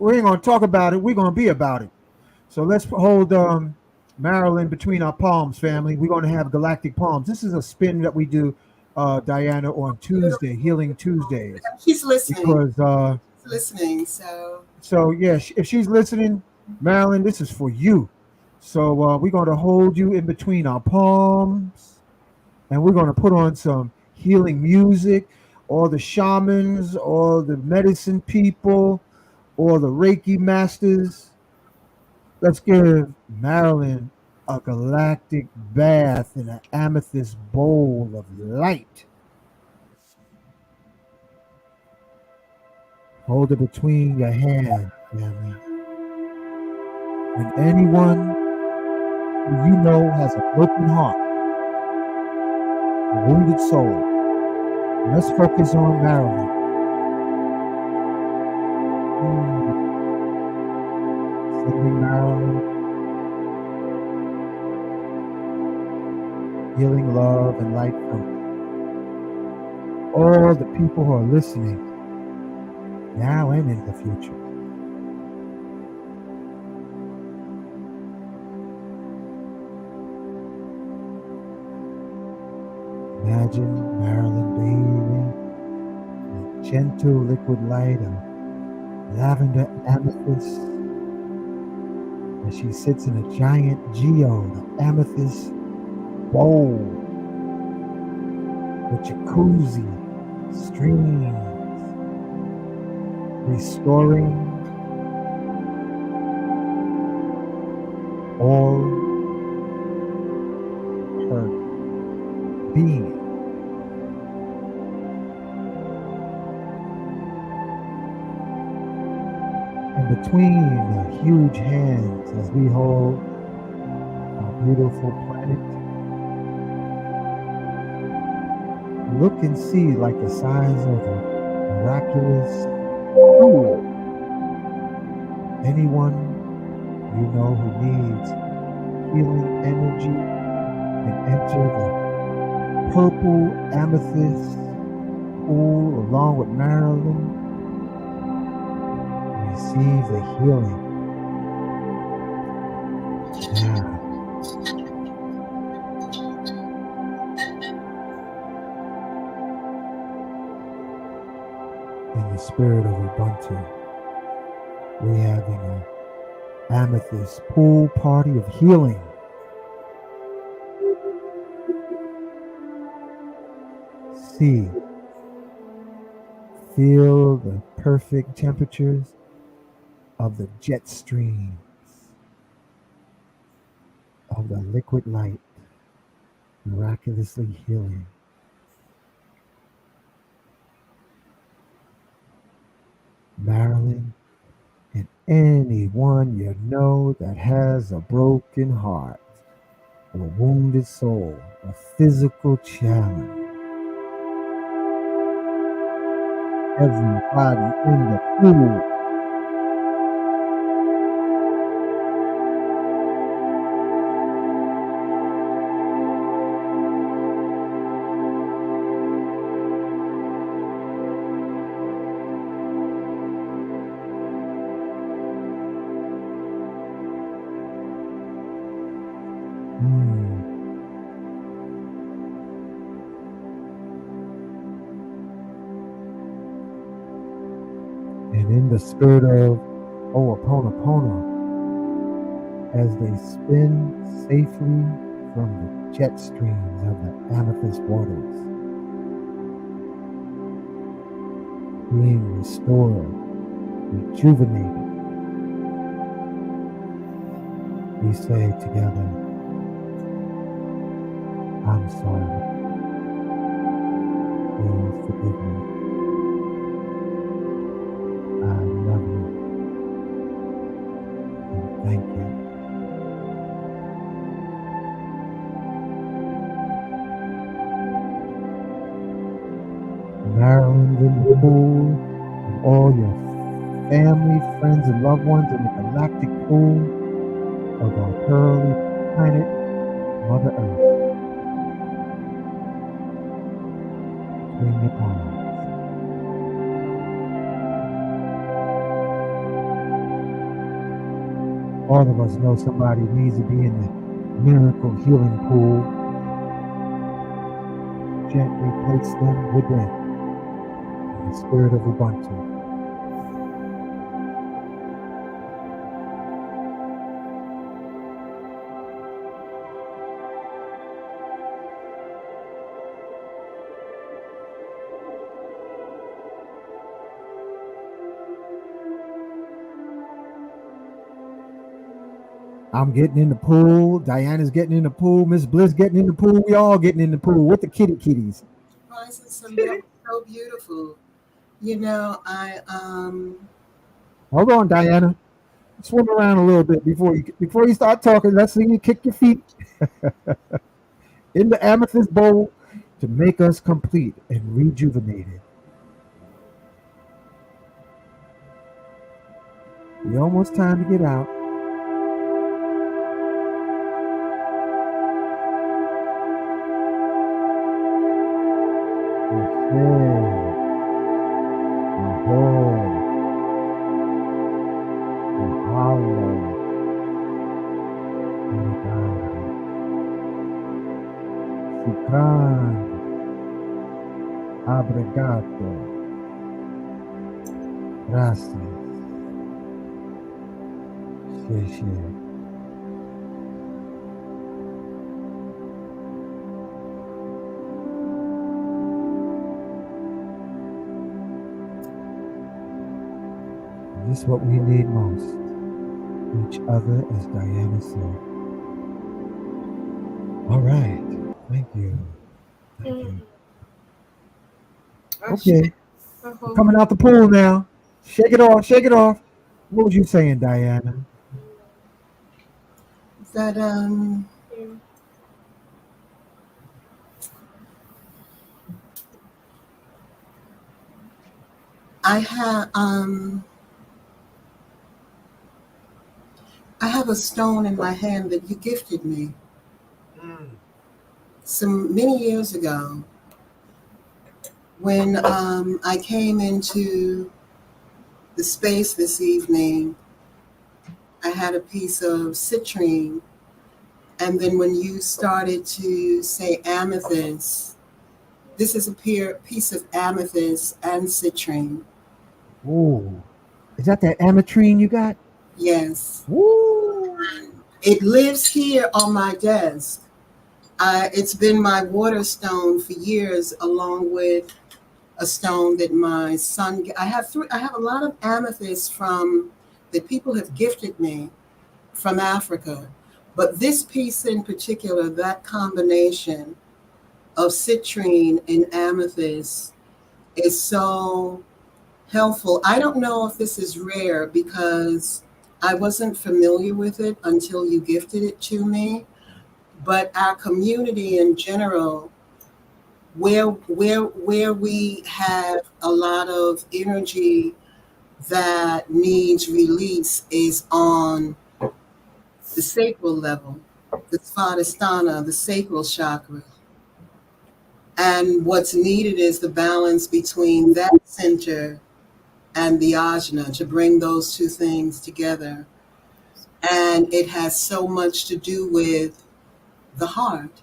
we ain't gonna talk about it. We're gonna be about it. So let's hold Maryland between our palms, family. We're gonna have galactic palms. This is a spin that we do, Diana, on Tuesday, Healing Tuesdays, He's listening. because He's listening. So so yeah, if she's listening, Marilyn, this is for you. So we're going to hold you in between our palms, and we're going to put on some healing music. All the shamans, all the medicine people, all the Reiki masters. Let's give Marilyn a galactic bath in an amethyst bowl of light. Hold it between your hands, family. And anyone who you know has a broken heart, a wounded soul, let's focus on Marilyn. Sending Marilyn healing love and light from all the people who are listening now and in the future. Imagine Marilyn bathing in a gentle liquid light of lavender amethyst as she sits in a giant geode of amethyst bowl with jacuzzi streams restoring all her being. In between the huge hands as we hold our beautiful planet, look and see like the size of a miraculous pool. Anyone you know who needs healing energy can enter the purple amethyst pool along with Marilyn and receive the healing. Now, in the spirit of Ubuntu, we're having an amethyst pool party of healing. See, feel the perfect temperatures of the jet streams of the liquid light miraculously healing. Marilyn and anyone you know that has a broken heart, a wounded soul, a physical challenge. Everybody in the pool. And in the spirit of Ho'oponopono, as they spin safely from the jet streams of the amethyst waters, being restored, rejuvenated, we say together, I'm sorry. Please forgive me. I love you. And thank you. Maryland in the pool, and all your family, friends, and loved ones in the galactic pool of our pearly planet, Mother Earth. Between your palms. All of us know somebody needs to be in the miracle healing pool. Gently place them within in the spirit of Ubuntu. I'm getting in the pool. Diana's getting in the pool. Miss Bliss getting in the pool. We all getting in the pool with the kitties. That was so beautiful. I Hold on, Diana. Swim around a little bit before you start talking. Let's see you kick your feet in the amethyst bowl to make us complete and rejuvenated. We almost time to get out. Okay. Aho. Mahalo. Obrigado. Shukran. Obrigado. Gracias. 谢谢. This is what we need most. Each other, as Diana said. All right. Thank you. Thank you. Okay. We're coming out the pool now. Shake it off. Shake it off. What was you saying, Diana? that I have a stone in my hand that you gifted me some many years ago when I came into the space this evening. I had a piece of citrine, and then when you started to say amethyst, this is a piece of amethyst and citrine. Ooh. Is that ametrine you got? Yes. Woo. It lives here on my desk. It's been my water stone for years, along with a stone that my son. I have a lot of amethysts that people have gifted me from Africa, but this piece in particular, that combination of citrine and amethyst, is so helpful. I don't know if this is rare because I wasn't familiar with it until you gifted it to me. But our community in general, where we have a lot of energy that needs release, is on the sacral level, the Svadhisthana, the sacral chakra. And what's needed is the balance between that center and the ajna, to bring those two things together. And it has so much to do with the heart.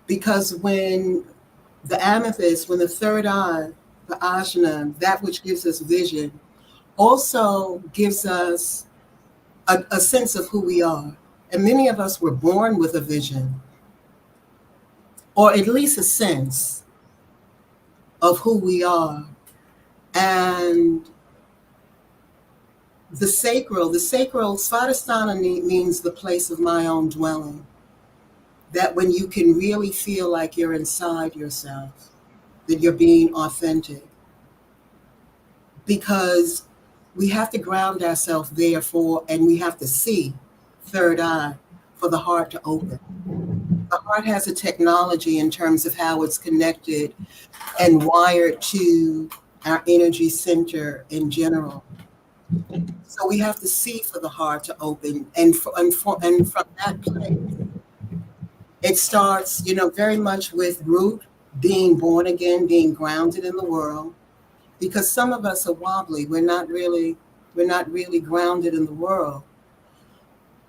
Because when the amethyst, when the third eye, the ajna, that which gives us vision, also gives us a sense of who we are. And many of us were born with a vision, or at least a sense of who we are. And the sacral, Svadhisthana means the place of my own dwelling. That when you can really feel like you're inside yourself, that you're being authentic. Because we have to ground ourselves there and we have to see third eye for the heart to open. The heart has a technology in terms of how it's connected and wired to our energy center in general. So we have to see for the heart to open, and from that place, it starts, very much with root, being born again, being grounded in the world. Because some of us are wobbly. We're not really grounded in the world.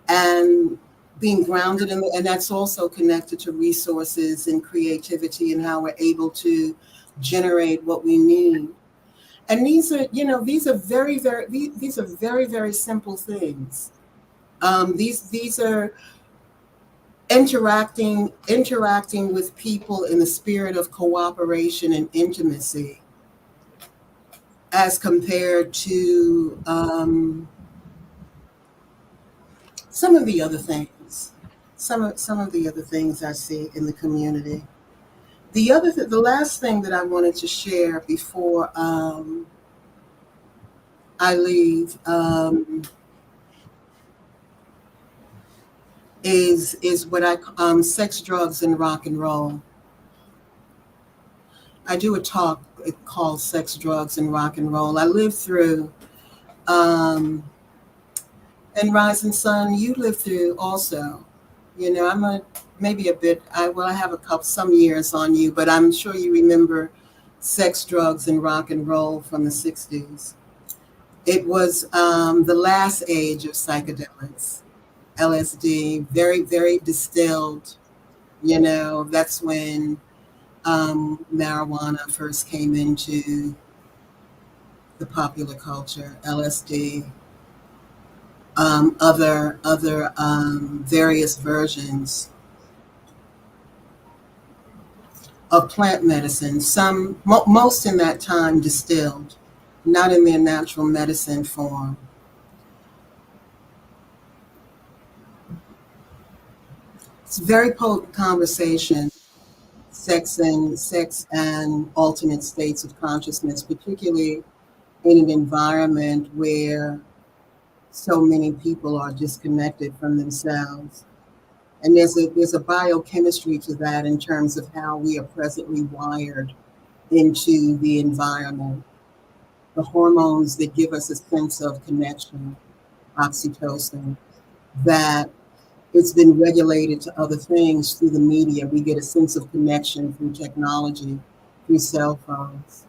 And being grounded and that's also connected to resources and creativity and how we're able to generate what we need. And these are very, very simple things. These are interacting with people in the spirit of cooperation and intimacy, as compared to some of the other things I see in the community. The last thing that I wanted to share before I leave is what I sex, drugs, and rock and roll. I do a talk called Sex, Drugs, and Rock and Roll. I lived through, um, and Rising Sun, you lived through also. You know, maybe a bit, I have some years on you, but I'm sure you remember Sex, Drugs, and Rock and Roll from the 60s. It was the last age of psychedelics, LSD, very, very distilled. You know, that's when marijuana first came into the popular culture, LSD, other various versions of plant medicine. Most in that time distilled, not in their natural medicine form. It's a very potent conversation, sex and alternate states of consciousness, particularly in an environment where so many people are disconnected from themselves. And there's a biochemistry to that in terms of how we are presently wired into the environment. The hormones that give us a sense of connection, oxytocin, that it's been regulated to other things through the media. We get a sense of connection through technology, through cell phones.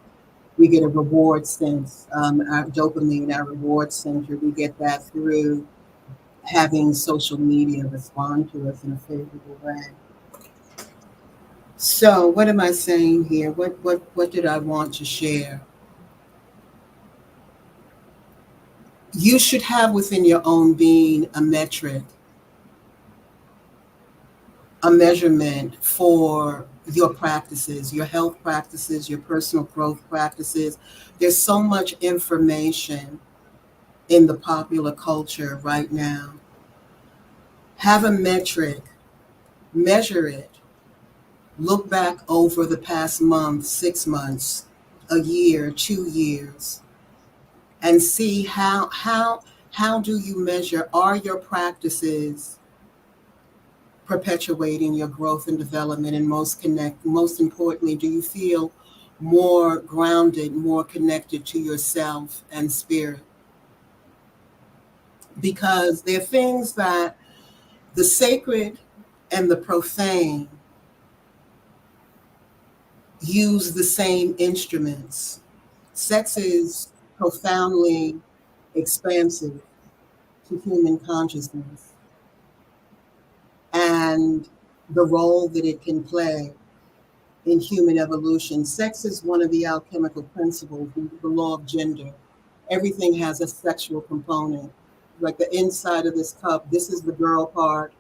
We get a reward sense, our dopamine, our reward center. We get that through having social media respond to us in a favorable way. So, what am I saying here? What did I want to share? You should have within your own being a metric, a measurement for your practices, your health practices, your personal growth practices. There's so much information in the popular culture right now. Have a metric, measure it, look back over the past month, 6 months, a year, 2 years, and see how do you measure, are your practices perpetuating your growth and development, and most importantly, do you feel more grounded, more connected to yourself and spirit? Because there are things that the sacred and the profane use the same instruments. Sex is profoundly expansive to human consciousness and the role that it can play in human evolution. Sex is one of the alchemical principles, the law of gender. Everything has a sexual component. Like the inside of this cup, this is the girl part,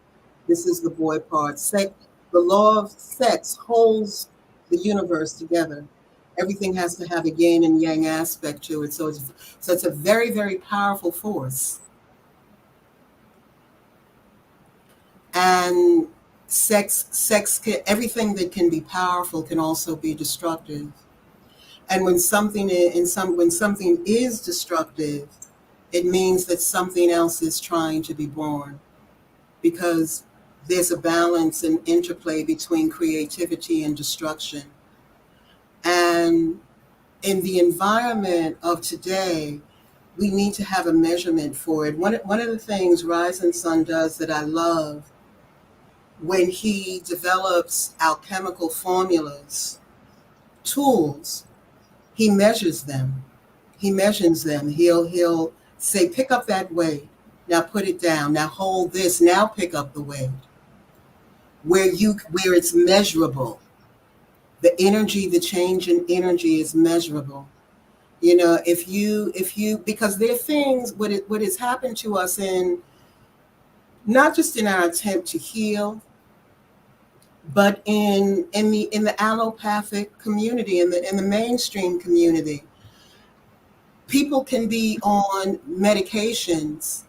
this is the boy part. The law of sex holds the universe together. Everything has to have a yin and yang aspect to it. So it's a very, very powerful force. And everything that can be powerful can also be destructive. And when something is destructive, it means that something else is trying to be born, because there's a balance and interplay between creativity and destruction. And in the environment of today, we need to have a measurement for it. One of the things Rising Sun does that I love, when he develops alchemical formulas, tools, he measures them. He measures them. He'll say, pick up that weight. Now put it down. Now hold this. Now pick up the weight. Where it's measurable. The energy, the change in energy is measurable. You know, if you because there are things, what has happened to us in, not just in our attempt to heal, but in the allopathic community, in the mainstream community, people can be on medications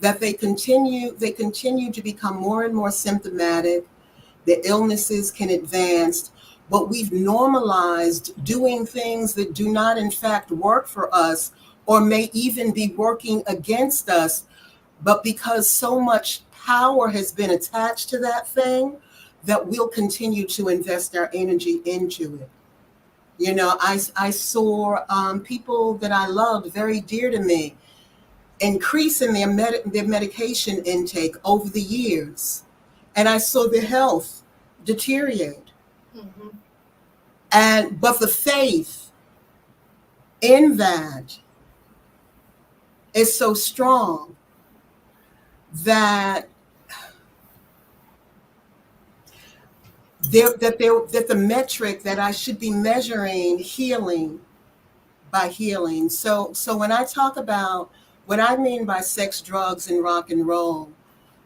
that they continue to become more and more symptomatic. The illnesses can advance, but we've normalized doing things that do not in fact work for us or may even be working against us. But because so much power has been attached to that thing, that we'll continue to invest our energy into it. You know, I saw people that I loved, very dear to me, increasing their medication intake over the years. And I saw their health deteriorate. Mm-hmm. But the faith in that is so strong that that the metric that I should be measuring healing by healing. So when I talk about what I mean by sex, drugs, and rock and roll,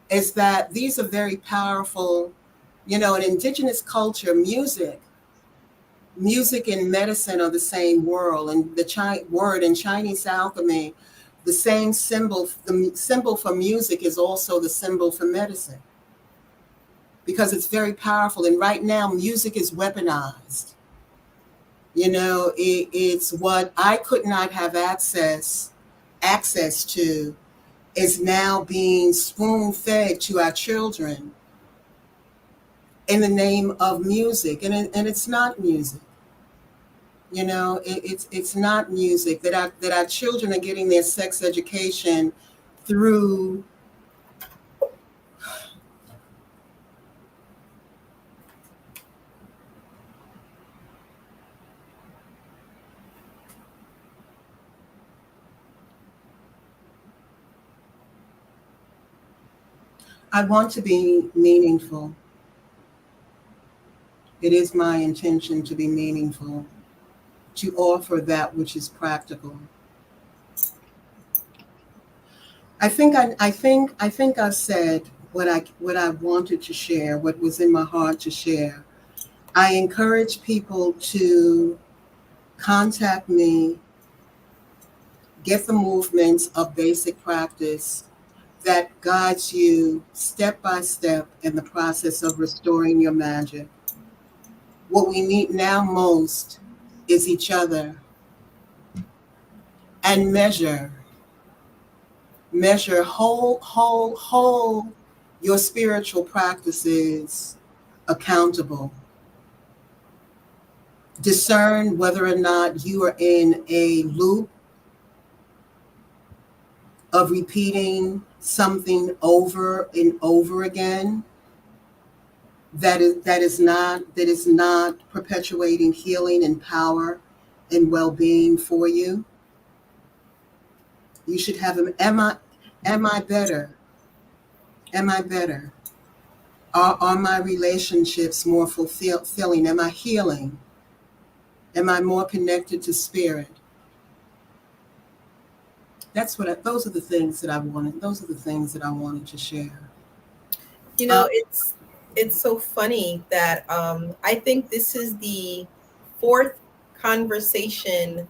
is that these are very powerful. You know, in indigenous culture, music and medicine are the same world, and the word in Chinese alchemy, the same symbol. The symbol for music is also the symbol for medicine, because it's very powerful. And right now, music is weaponized. You know, it's what I could not have access to is now being spoon fed to our children in the name of music, and it's not music. You know, it's not music that our children are getting their sex education through. I want to be meaningful. It is my intention to be meaningful, to offer that which is practical. I think I said what I wanted to share, what was in my heart to share. I encourage people to contact me, get the movements of basic practice that guides you step by step in the process of restoring your magic. What we need now most is each other, and measure, hold your spiritual practices accountable. Discern whether or not you are in a loop of repeating something over and over again that is not perpetuating healing and power and well-being for you. You should have an am I better? Am I better? Are my relationships more fulfilling? Am I healing? Am I more connected to spirit? Those are the things that I wanted. Those are the things that I wanted to share. You know, it's so funny that I think this is the fourth conversation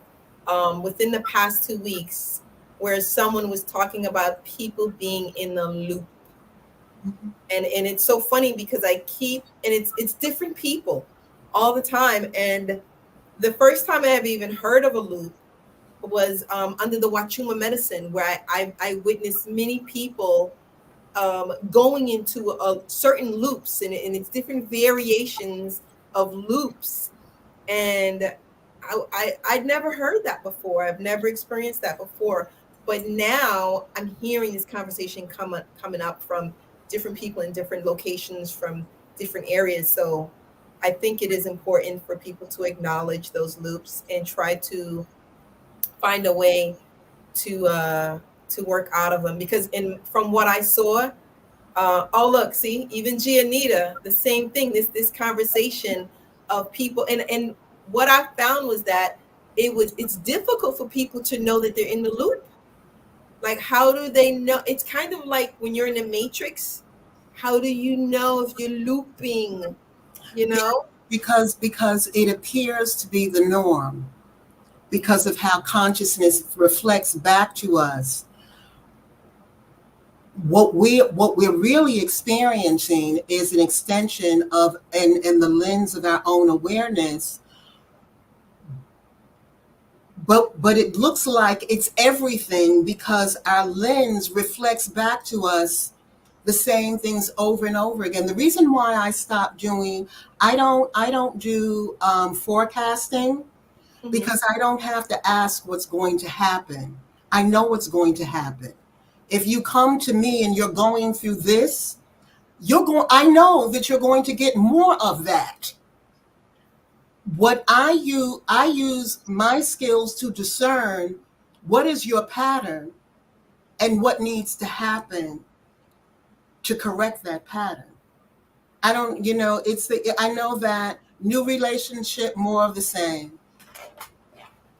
within the past 2 weeks where someone was talking about people being in the loop. Mm-hmm. And it's so funny because it's different people all the time. And the first time I have even heard of a loop was under the Wachuma medicine, where I witnessed many people going into certain loops, and it's different variations of loops. And I'd never heard that before. I've never experienced that before. But now I'm hearing this conversation coming up from different people in different locations from different areas. So I think it is important for people to acknowledge those loops and try to find a way to work out of them. Because from what I saw, oh look, see, even Gianita, the same thing. This conversation of people, and what I found was that it's difficult for people to know that they're in the loop. Like, how do they know? It's kind of like when you're in the Matrix. How do you know if you're looping? You know, because it appears to be the norm, because of how consciousness reflects back to us. what we're really experiencing is an extension of in the lens of our own awareness, but it looks like it's everything because our lens reflects back to us the same things over and over again. The reason why I stopped doing, I don't do forecasting, because I don't have to ask what's going to happen. I know what's going to happen. If you come to me and you're going through this, I know that you're going to get more of that. What I use my skills to discern what is your pattern and what needs to happen to correct that pattern. I don't, I know that new relationship, more of the same.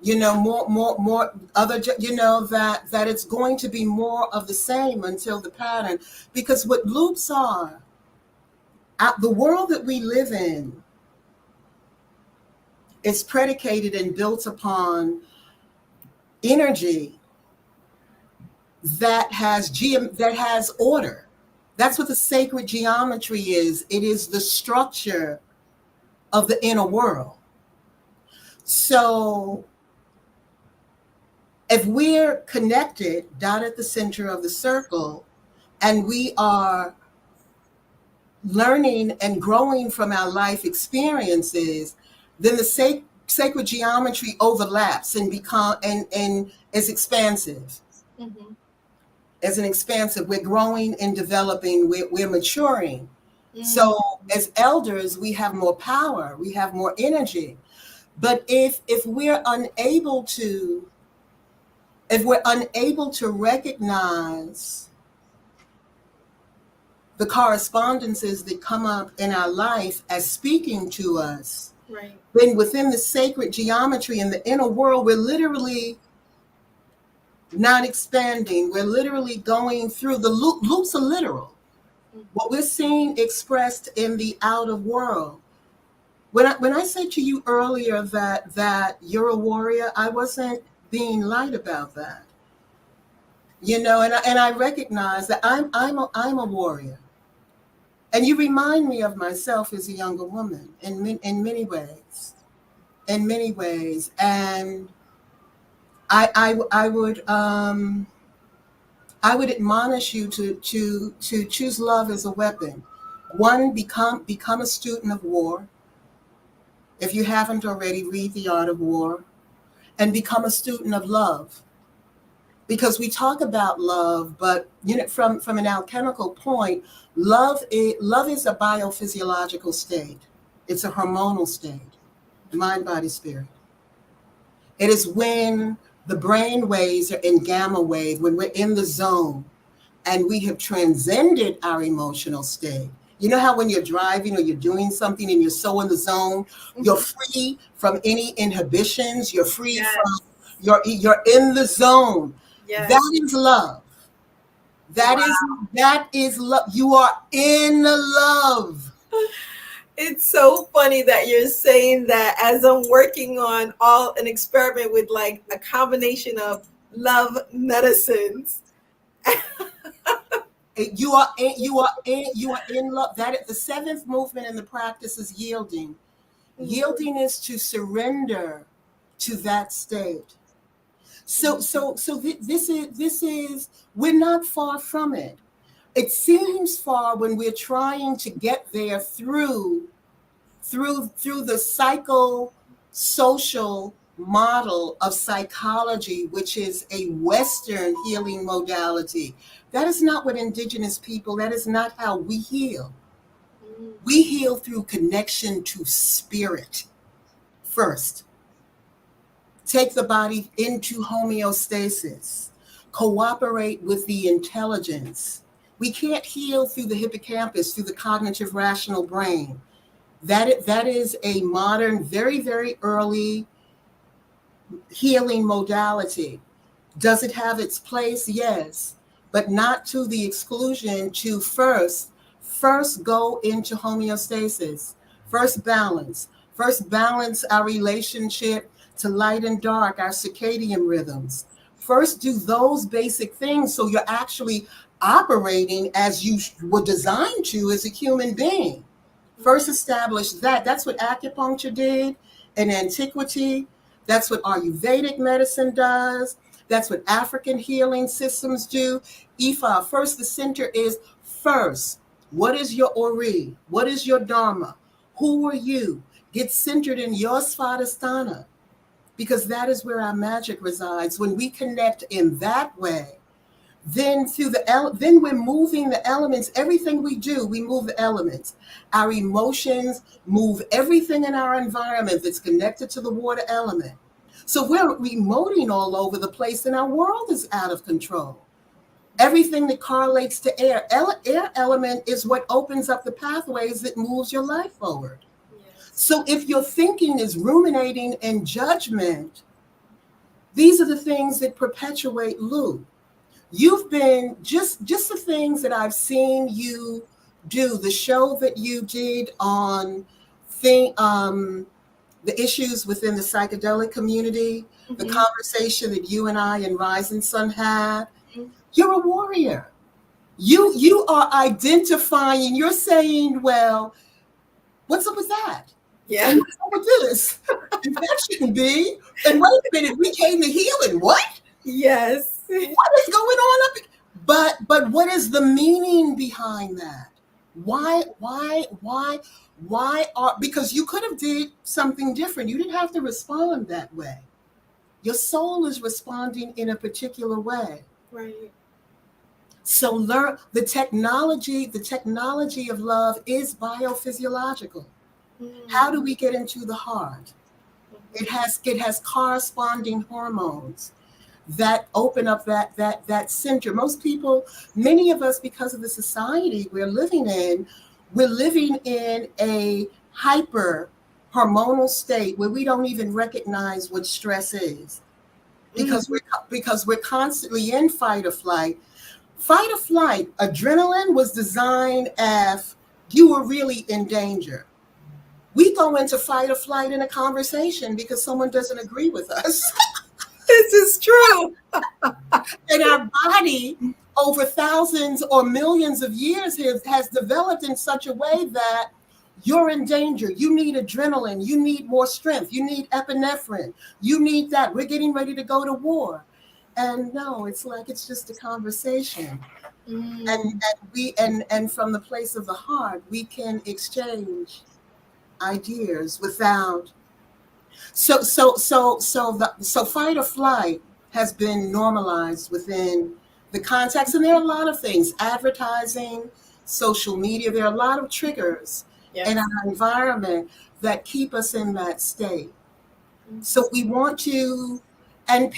More other, that it's going to be more of the same until the pattern, because what loops are, the world that we live in is predicated and built upon energy that has order. That's what the sacred geometry is. It is the structure of the inner world. So if we're connected down at the center of the circle, and we are learning and growing from our life experiences, then the sacred geometry overlaps and is expansive. Mm-hmm. As an expansive, we're growing and developing, we're maturing. Mm-hmm. So as elders, we have more power, we have more energy. But if we're unable to recognize the correspondences that come up in our life as speaking to us, right, then within the sacred geometry in the inner world, we're literally not expanding. We're literally going through the loops are literal. Mm-hmm. What we're seeing expressed in the outer world. When I said to you earlier that you're a warrior, I wasn't being light about that. And I recognize that I'm a warrior. And you remind me of myself as a younger woman in many ways. In many ways. And I would admonish you to choose love as a weapon. One, become a student of war. If you haven't already, read The Art of War, and become a student of love. Because we talk about love, but from an alchemical point, love is a biophysiological state. It's a hormonal state, mind, body, spirit. It is when the brain waves are in gamma wave, when we're in the zone and we have transcended our emotional state. You know how when you're driving or you're doing something and you're so in the zone, you're free from any inhibitions, you're free from, you're in the zone. Yes. That is love. That is love. You are in love. It's so funny that you're saying that as I'm working on an experiment with like a combination of love medicines. You are in love. That the seventh movement in the practice is yielding. Mm-hmm. Yielding is to surrender to that state. So this is we're not far from it. It seems far when we're trying to get there through the psychosocial model of psychology, which is a Western healing modality. That is not what indigenous people, that is not how we heal. We heal through connection to spirit first. Take the body into homeostasis. Cooperate with the intelligence. We can't heal through the hippocampus, through the cognitive rational brain. That is a modern, very, very early healing modality. Does it have its place? Yes, but not to the exclusion to first go into homeostasis. First balance our relationship to light and dark, our circadian rhythms. First do those basic things so you're actually operating as you were designed to as a human being. First establish that. That's what acupuncture did in antiquity. That's what Ayurvedic medicine does. That's what African healing systems do. Ifa, first the center is first. What is your Ori? What is your Dharma? Who are you? Get centered in your Svadhisthana, because that is where our magic resides. When we connect in that way, then then we're moving the elements. Everything we do, we move the elements. Our emotions move everything in our environment that's connected to the water element. So we're remoting all over the place, and our world is out of control. Everything that correlates to air element is what opens up the pathways that moves your life forward. So if your thinking is ruminating and judgment, these are the things that perpetuate loop. You've been just the things that I've seen you do, the show that you did on the issues within the psychedelic community, the conversation that you and I and Rising Sun had. You're a warrior. You are identifying, you're saying, well, what's up with that? Yeah. And what's up with this? That shouldn't be. And wait a minute, we came to heal and what? Yes. What is going on up? But what is the meaning behind that? Why because you could have did something different. You didn't have to respond that way. Your soul is responding in a particular way. Right. So learn the technology of love is biophysiological. How do we get into the heart? It has corresponding hormones that open up that center. Most people, many of us, because of the society we're living in a hyper hormonal state where we don't even recognize what stress is, because we're constantly in fight or flight. Fight or flight, adrenaline was designed as you were really in danger. We go into fight or flight in a conversation because someone doesn't agree with us. This is true. And our body, over thousands or millions of years, has developed in such a way that you're in danger. You need adrenaline. You need more strength. You need epinephrine. You need that. We're getting ready to go to war. And no, it's like it's just a conversation. And from the place of the heart, we can exchange ideas without. So fight or flight has been normalized within the context, and there are a lot of things: advertising, social media. There are a lot of triggers in our environment that keep us in that state. So we want to, and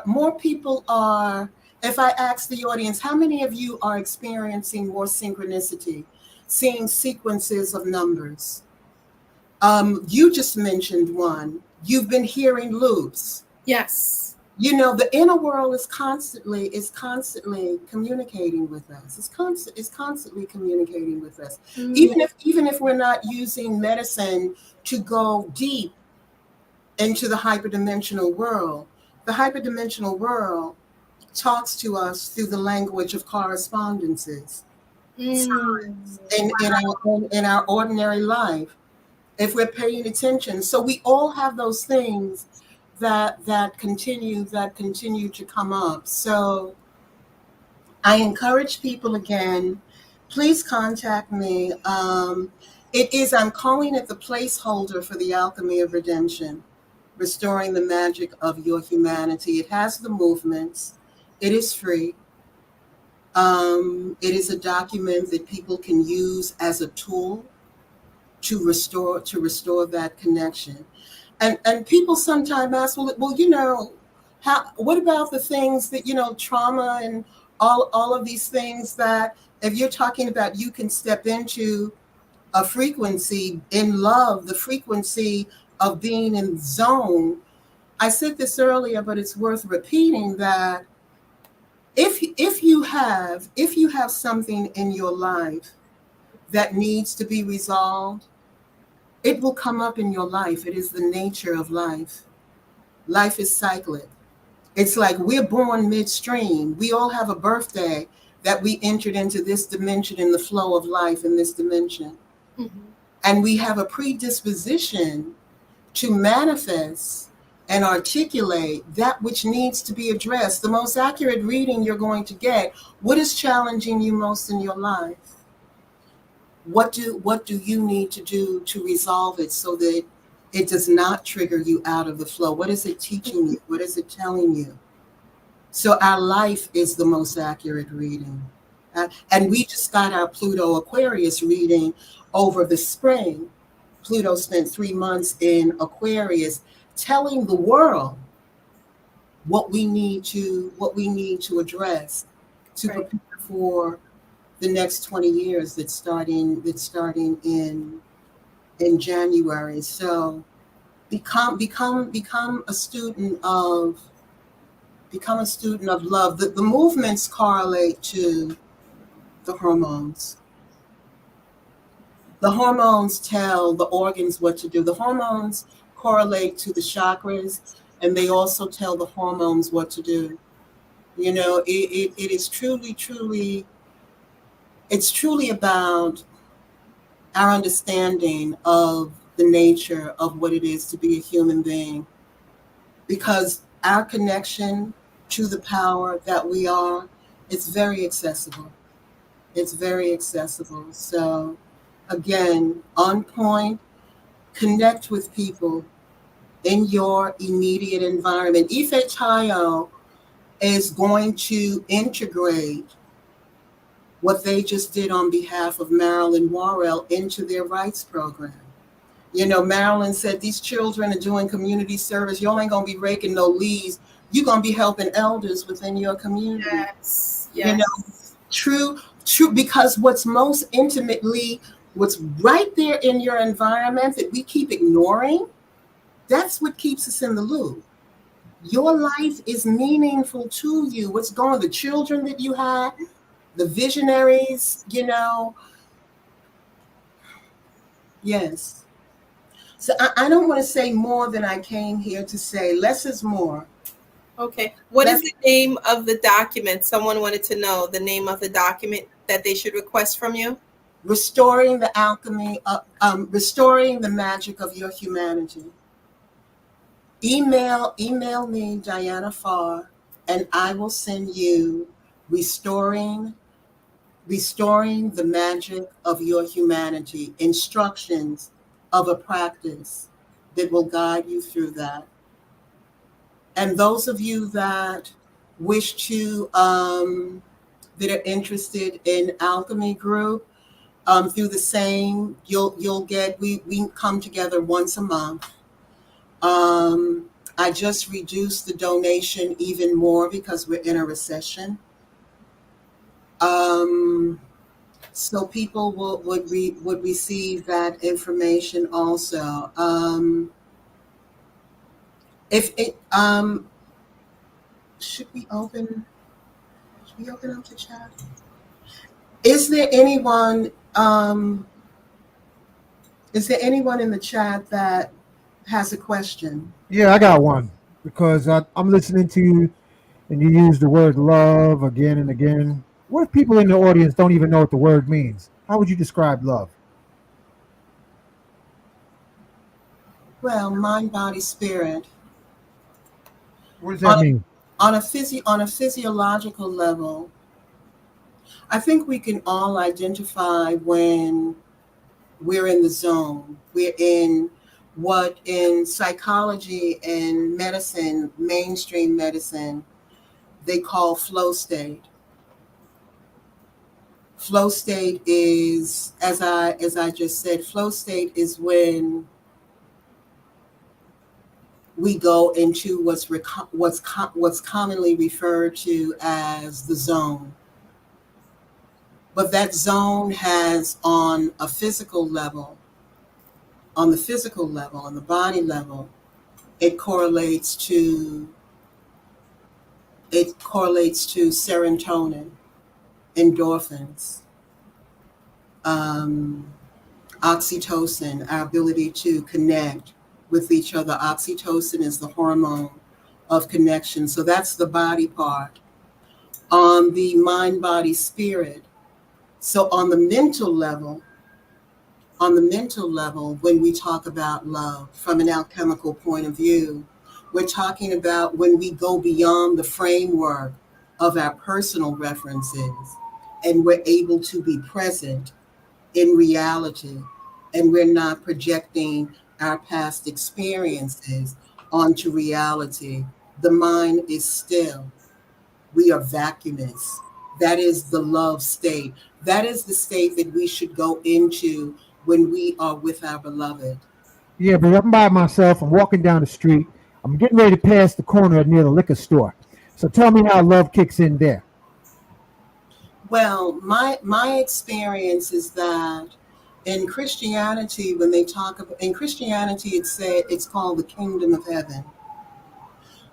more people are. If I ask the audience, how many of you are experiencing more synchronicity, seeing sequences of numbers? You just mentioned one. You've been hearing loops. Yes. You know, the inner world is constantly communicating with us. It's constantly communicating with us. Even if we're not using medicine to go deep into the hyperdimensional world, the hyperdimensional world talks to us through the language of correspondences. Signs in our ordinary life, if we're paying attention. So we all have those things that continue to come up. So I encourage people again, please contact me. I'm calling it the placeholder for the Alchemy of Redemption, restoring the magic of your humanity. It has the movements. It is free. It is a document that people can use as a tool to restore that connection. And people sometimes ask, well, you know, what about the things that, you know, trauma and all of these things that, if you're talking about, you can step into a frequency in love, the frequency of being in zone. I said this earlier, but it's worth repeating that if you have something in your life that needs to be resolved, it will come up in your life. It is the nature of life. Life is cyclic. It's like we're born midstream. We all have a birthday, that we entered into this dimension in the flow of life in this dimension. Mhm. And we have a predisposition to manifest and articulate that which needs to be addressed. The most accurate reading you're going to get, what is challenging you most in your life? What do you need to do to resolve it so that it does not trigger you out of the flow? What is it teaching you? What is it telling you? So our life is the most accurate reading. And we just got our Pluto Aquarius reading over the spring. Pluto spent 3 months in Aquarius telling the world what we need to address to Right. prepare for the next 20 years that's starting in January. So become a student of love. The movements correlate to the hormones. The hormones tell the organs what to do. The hormones correlate to the chakras, and they also tell the hormones what to do. You know, it is it's truly about our understanding of the nature of what it is to be a human being. Because our connection to the power that we are is very accessible. It's very accessible. So, again, on point, connect with people in your immediate environment. Ife Tayo is going to integrate what they just did on behalf of Marilyn Worrell into their rights program. You know, Marilyn said these children are doing community service. You ain't gonna be raking no leaves. You're gonna be helping elders within your community. Yes. You know, true, because what's most intimately, what's right there in your environment that we keep ignoring, that's what keeps us in the loop. Your life is meaningful to you. What's going on, the children that you had, the visionaries, you know. Yes. So I don't want to say more than I came here to say. Less is more. Okay. What is the name of the document? Someone wanted to know the name of the document that they should request from you. Restoring the alchemy, restoring the magic of your humanity. Email me, Diana Pharr, and I will send you restoring the magic of your humanity, instructions of a practice that will guide you through that. And those of you that wish to, that are interested in Alchemy Group, through the same, you'll get, we come together once a month. I just reduced the donation even more because we're in a recession. So people would receive that information also. If it should we open up the chat? Is there anyone in the chat that has a question? Yeah, I got one because I'm listening to you and you use the word love again and again. What if people in the audience don't even know what the word means? How would you describe love? Well, mind, body, spirit. What does that mean? On a physiological level, I think we can all identify when we're in the zone. We're in what in psychology and medicine, mainstream medicine, they call flow state. Flow state is, as I just said, flow state is when we go into what's commonly referred to as the zone. But that zone has, on the physical level, on the body level, it correlates to serotonin, endorphins, oxytocin, our ability to connect with each other. Oxytocin is the hormone of connection. So that's the body part. on the mind, body, spirit. So on the mental level, when we talk about love from an alchemical point of view, we're talking about when we go beyond the framework of our personal references and we're able to be present in reality, and we're not projecting our past experiences onto reality. The mind is still. We are vacuumous. That is the love state. That is the state that we should go into when we are with our beloved. Yeah, but I'm by myself. I'm walking down the street. I'm getting ready to pass the corner near the liquor store. So tell me how love kicks in there. Well, my experience is that in Christianity, when they talk about in Christianity, it's called the kingdom of heaven.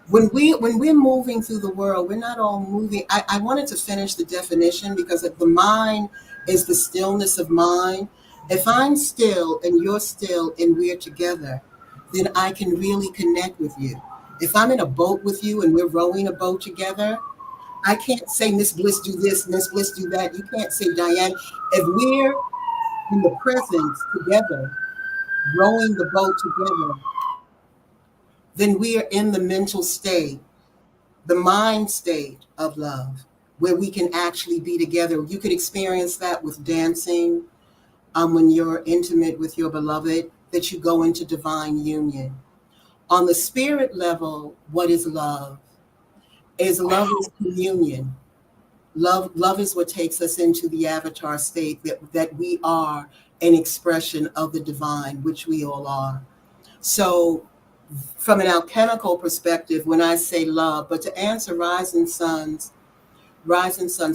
When we're moving through the world, we're not all moving. I wanted to finish the definition because the mind is the stillness of mind. If I'm still and you're still and we're together, then I can really connect with you. If I'm in a boat with you and we're rowing a boat together, I can't say Miss Bliss do this, Miss Bliss do that. You can't say Diane. If we're in the presence together, rowing the boat together, then we are in the mental state, the mind state of love, where we can actually be together. You could experience that with dancing, when you're intimate with your beloved, that you go into divine union. On the spirit level, what is love? Love is communion. Love is what takes us into the avatar state that we are an expression of the divine, which we all are. So from an alchemical perspective, when I say love, but to answer Rising Sun's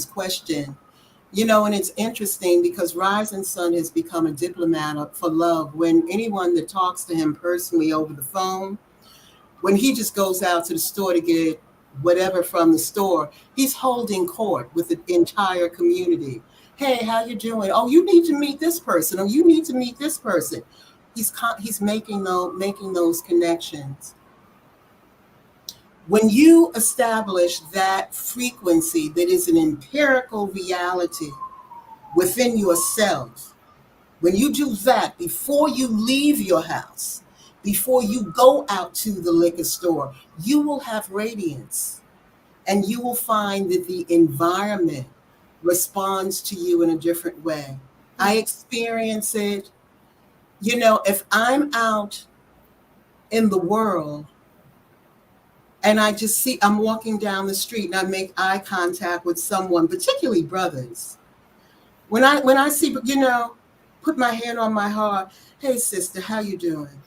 question, and it's interesting because Rising Sun has become a diplomat for love. When anyone that talks to him personally over the phone, when he just goes out to the store to get whatever from the store, he's holding court with the entire community. Hey, how you doing? Oh, you need to meet this person. Oh, you need to meet this person. He's making those connections. When you establish that frequency that is an empirical reality within yourself, when you do that before you leave your house, before you go out to the liquor store, you will have radiance, and you will find that the environment responds to you in a different way. I experience it. If I'm out in the world and I'm walking down the street and I make eye contact with someone, particularly brothers, when I see, put my hand on my heart, hey sister, how you doing?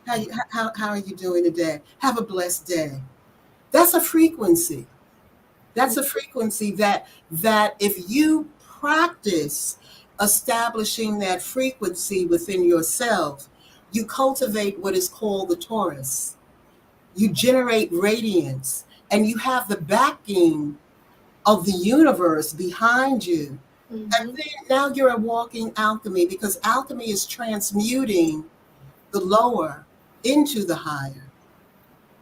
How are you doing today? Have a blessed day. That's a frequency. That's a frequency that if you practice establishing that frequency within yourself, you cultivate what is called the torus. You generate radiance, and you have the backing of the universe behind you. Mm-hmm. And then now you're a walking alchemy, because alchemy is transmuting the lower into the higher.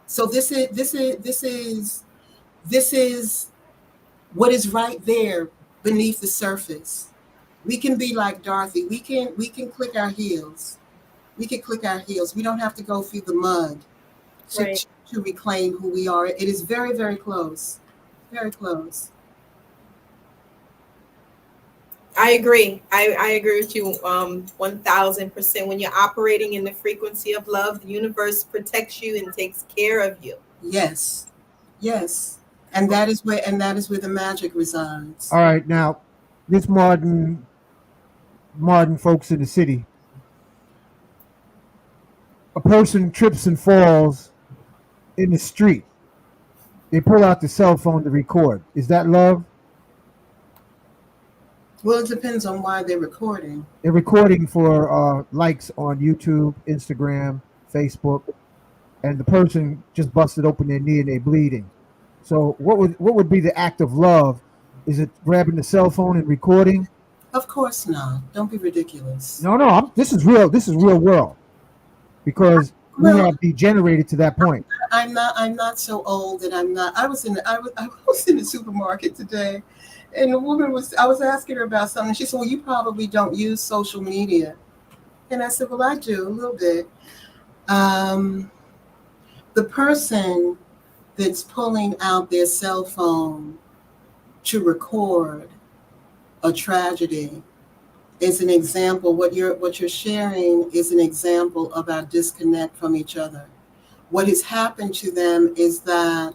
So this is what is right there beneath the surface. We can be like Dorothy. We can click our heels. We can click our heels. We don't have to go through the mud to reclaim who we are. It is very, very close. Very close. I agree. I agree with you 1000%. When you're operating in the frequency of love, the universe protects you and takes care of you. Yes. Yes. And that is where the magic resides. All right, now this modern folks in the city, a person trips and falls in the street. They pull out the cell phone to record. Is that love? Well, it depends on why they're recording. They're recording for likes on YouTube, Instagram, Facebook, and the person just busted open their knee and they're bleeding. So what would be the act of love? Is it grabbing the cell phone and recording? Of course not. Don't be ridiculous. No. This is real. This is real world, because we have degenerated to that point. I I'm not so old that I'm not. I was in the supermarket today, and the woman I was asking her about something. She said, "Well, you probably don't use social media," and I said, "Well, I do a little bit." Um, the person that's pulling out their cell phone to record a tragedy is an example. What you're sharing is an example of our disconnect from each other. What has happened to them is that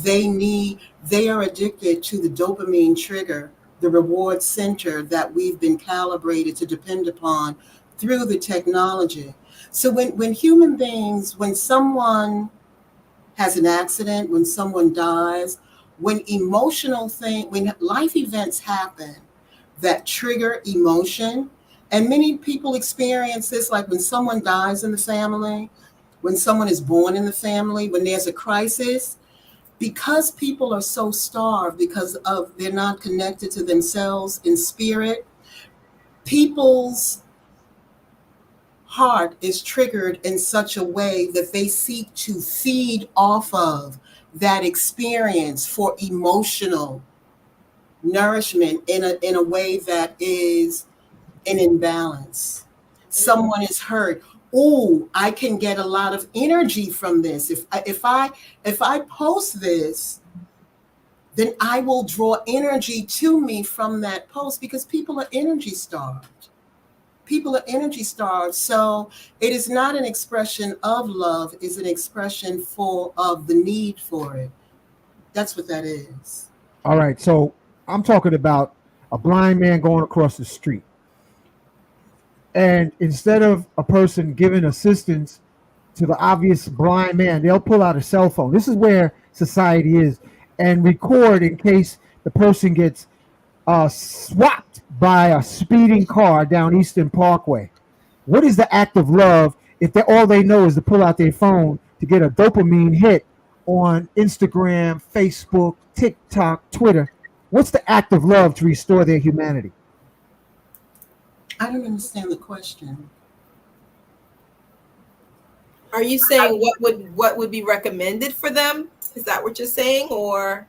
they are addicted to the dopamine trigger, the reward center that we've been calibrated to depend upon through the technology. So when human beings, when someone has an accident, when someone dies, when when life events happen that trigger emotion, and many people experience this, like when someone dies in the family, when someone is born in the family, when there's a crisis, because people are so starved because of they're not connected to themselves in spirit, people's heart is triggered in such a way that they seek to feed off of that experience for emotional nourishment in a way that is an imbalance. Someone is hurt. Oh, I can get a lot of energy from this. If I post this, then I will draw energy to me from that post, because people are energy starved. People are energy starved. So it is not an expression of love, it's an expression of the need for it. That's what that is. All right, so I'm talking about a blind man going across the street. And instead of a person giving assistance to the obvious blind man, they'll pull out a cell phone. This is where society is, and record in case the person gets swapped by a speeding car down Eastern Parkway. What is the act of love if all they know is to pull out their phone to get a dopamine hit on Instagram, Facebook, TikTok, Twitter? What's the act of love to restore their humanity? I don't understand the question. Are you saying what would be recommended for them? Is that what you're saying, or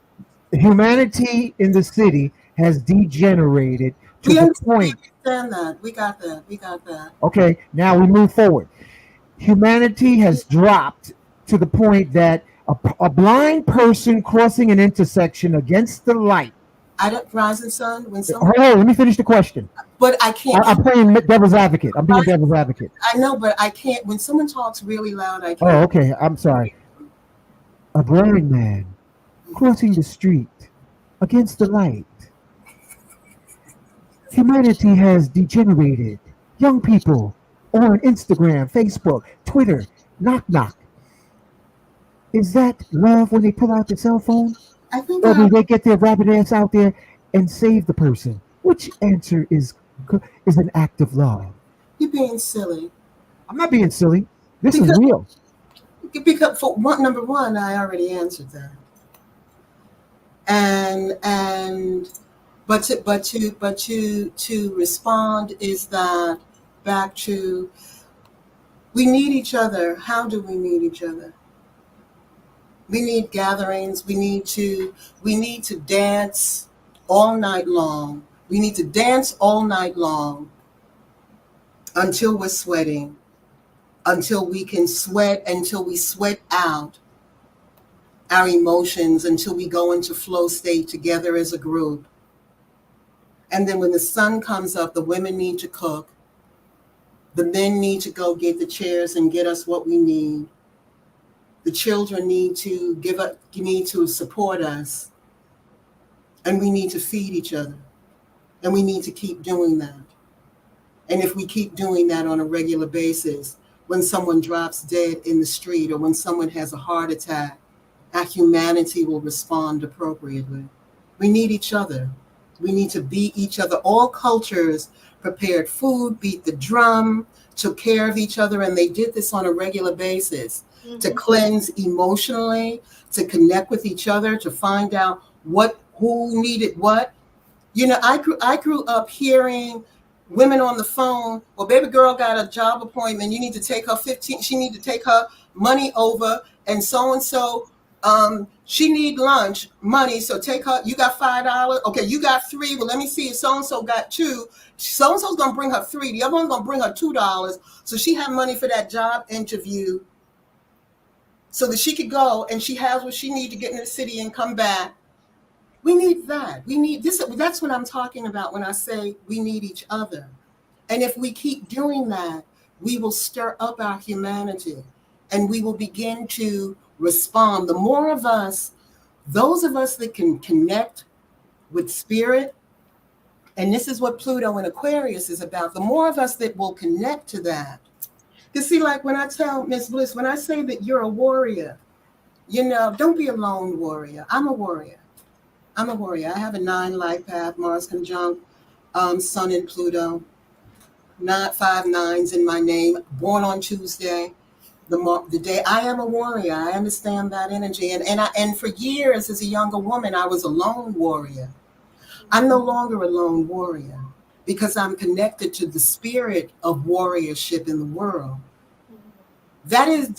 Humanity in the city has degenerated to We the understand, point. that. We got that. We got that. Okay, now we move forward. Humanity has dropped to the point that a blind person crossing an intersection against the light. I don't, Rising Sun, when someone, Hold on, let me finish the question. but I can't. I'm playing devil's advocate. I'm being devil's advocate. I know, but I can't. When someone talks really loud, I Oh, can't. okay. I'm sorry. A blind man crossing the street against the light. Humanity has degenerated. Young people on Instagram, Facebook, Twitter, knock knock. Is that love when they pull out their cell phone? I think Or do they get their rabbit ass out there and save the person? Which answer is an act of love? you're being silly. I'm not being silly. This is Because- real. Because number one, I already answered that. To respond is that back to, we need each other. How do we need each other? We need gatherings. We need to dance all night long. We need to dance all night long until we're sweating, until we can sweat, until we sweat out our emotions, until we go into flow state together as a group. And then when the sun comes up, the women need to cook. The men need to go get the chairs and get us what we need. The children need to support us. And we need to feed each other. And we need to keep doing that. And if we keep doing that on a regular basis, when someone drops dead in the street or when someone has a heart attack, our humanity will respond appropriately. We need each other. We need to be each other. All cultures prepared food, beat the drum, took care of each other, and they did this on a regular basis to cleanse emotionally, to connect with each other, to find out who needed what. You know, I grew up hearing women on the phone. Well, baby girl got a job appointment. You need to take her 15. She need to take her money over, and so. She need lunch money, so take her. You got $5. Okay, you got $3. Well, let me see if so and so got $2. So and so's gonna bring her $3. The other one's gonna bring her $2. So she have money for that job interview, so that she could go and she has what she need to get in the city and come back. We need that. We need this. That's what I'm talking about when I say we need each other. And if we keep doing that, we will stir up our humanity and we will begin to respond. The more of us, those of us that can connect with spirit, and this is what Pluto and Aquarius is about, the more of us that will connect to that. You see, like when I tell Miss Bliss, when I say that you're a warrior, don't be a lone warrior. I'm a warrior. I'm a warrior. I have a 9 life path, Mars conjunct Sun in Pluto. Not 5 nines in my name. Born on Tuesday, the day I am a warrior. I understand that energy, and for years as a younger woman, I was a lone warrior. I'm no longer a lone warrior because I'm connected to the spirit of warriorship in the world. That is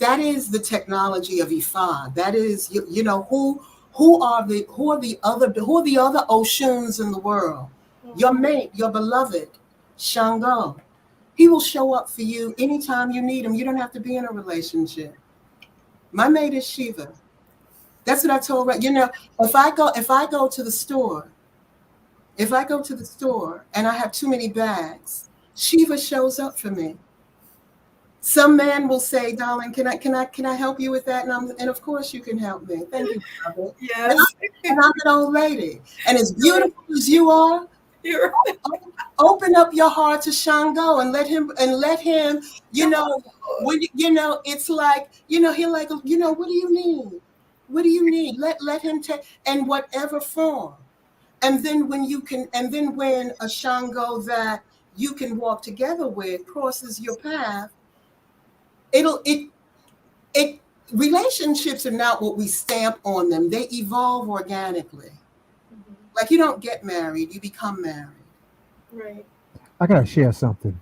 the technology of Ifa. That is, who are the other Oshuns in the world? Your mate, your beloved, Shango. He will show up for you anytime you need him. You don't have to be in a relationship. My mate is Shiva. That's what I told her. If I go to the store, and I have too many bags, Shiva shows up for me. Some man will say, "Darling, can I help you with that?" And of course you can help me. Thank you, brother. Yes. And I'm an old lady, and as beautiful as you are, You're right. open up your heart to Shango and let him. It's like, he'll like, what do you need? What do you need? Let him take, and whatever form. And then when a Shango that you can walk together with crosses your path, relationships are not what we stamp on them. They evolve organically. Mm-hmm. Like you don't get married, you become married. Right. I gotta share something.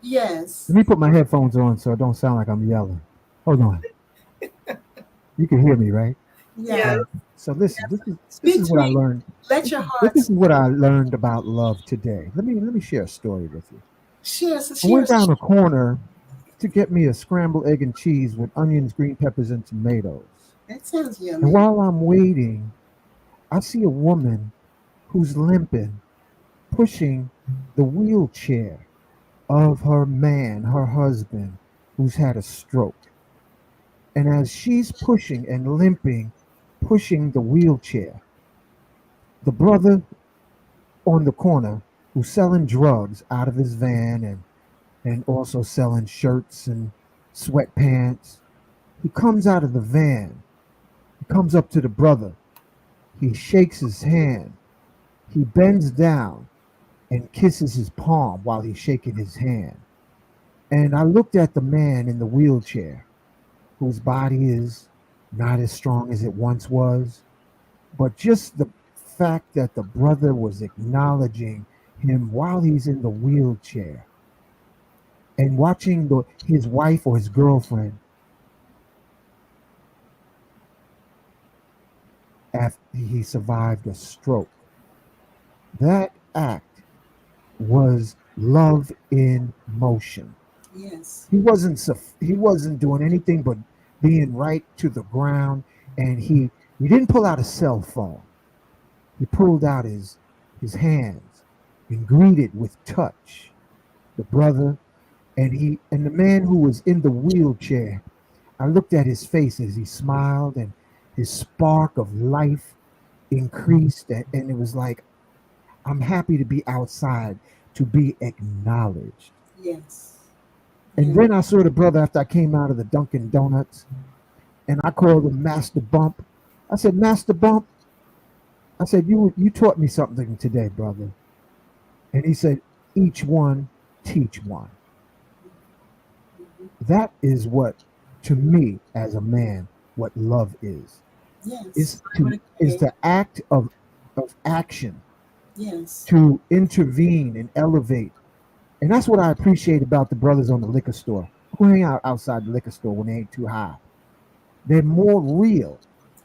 Yes. Let me put my headphones on so it don't sound like I'm yelling. Hold on. You can hear me, right? Yeah. So listen, this is what I learned. Let your heart. This is what I learned about love today. Let me share a story with you. I went down a corner to get me a scrambled egg and cheese with onions, green peppers, and tomatoes. That sounds yummy. And while I'm waiting, I see a woman who's limping, pushing the wheelchair of her man, her husband, who's had a stroke. And as she's pushing and limping, pushing the wheelchair, the brother on the corner who's selling drugs out of his van and also selling shirts and sweatpants, he comes out of the van. He comes up to the brother. He shakes his hand. He bends down and kisses his palm while he's shaking his hand. And I looked at the man in the wheelchair, whose body is not as strong as it once was, but just the fact that the brother was acknowledging him while he's in the wheelchair and watching his wife or his girlfriend after he survived a stroke. That act was love in motion. Yes. He wasn't doing anything but being right to the ground, and he didn't pull out a cell phone. He pulled out his hands and greeted with touch the brother, and the man who was in the wheelchair. I looked at his face as he smiled, and his spark of life increased, and it was like, I'm happy to be outside, to be acknowledged. Yes. And then I saw the brother after I came out of the Dunkin' Donuts, and I called him Master Bump. I said, Master Bump, I said, you taught me something today, brother. And he said, each one, teach one. That is what, to me, as a man, what love is. Yes. Is the act of action. Yes. To intervene and elevate And that's what I appreciate about the brothers on the liquor store who hang out outside the liquor store when they ain't too high. They're more real.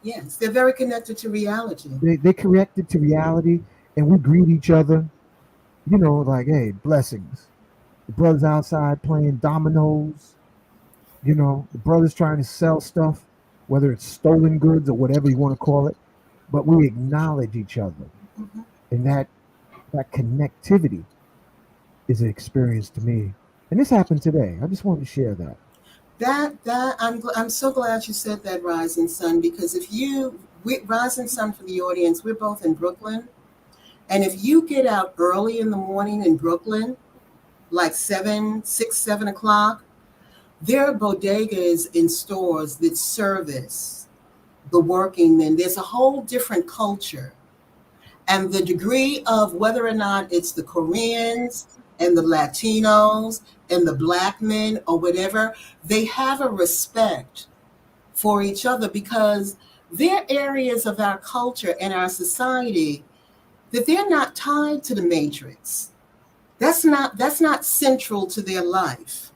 Yes, they're very connected to reality. They connected to reality, and we greet each other. You know, like, hey, blessings. The brothers outside playing dominoes. You know, the brothers trying to sell stuff, whether it's stolen goods or whatever you want to call it. But we acknowledge each other, Mhm. and that connectivity is an experience to me. And this happened today. I just wanted to share that. I'm so glad you said that, Rising Sun, because Rising Sun, for the audience, we're both in Brooklyn, and if you get out early in the morning in Brooklyn, like 7 o'clock, there are bodegas in stores that service the working men. There's a whole different culture. And the degree of whether or not it's the Koreans and the Latinos and the black men or whatever, they have a respect for each other because they're areas of our culture and our society that they're not tied to the matrix. That's not central to their life.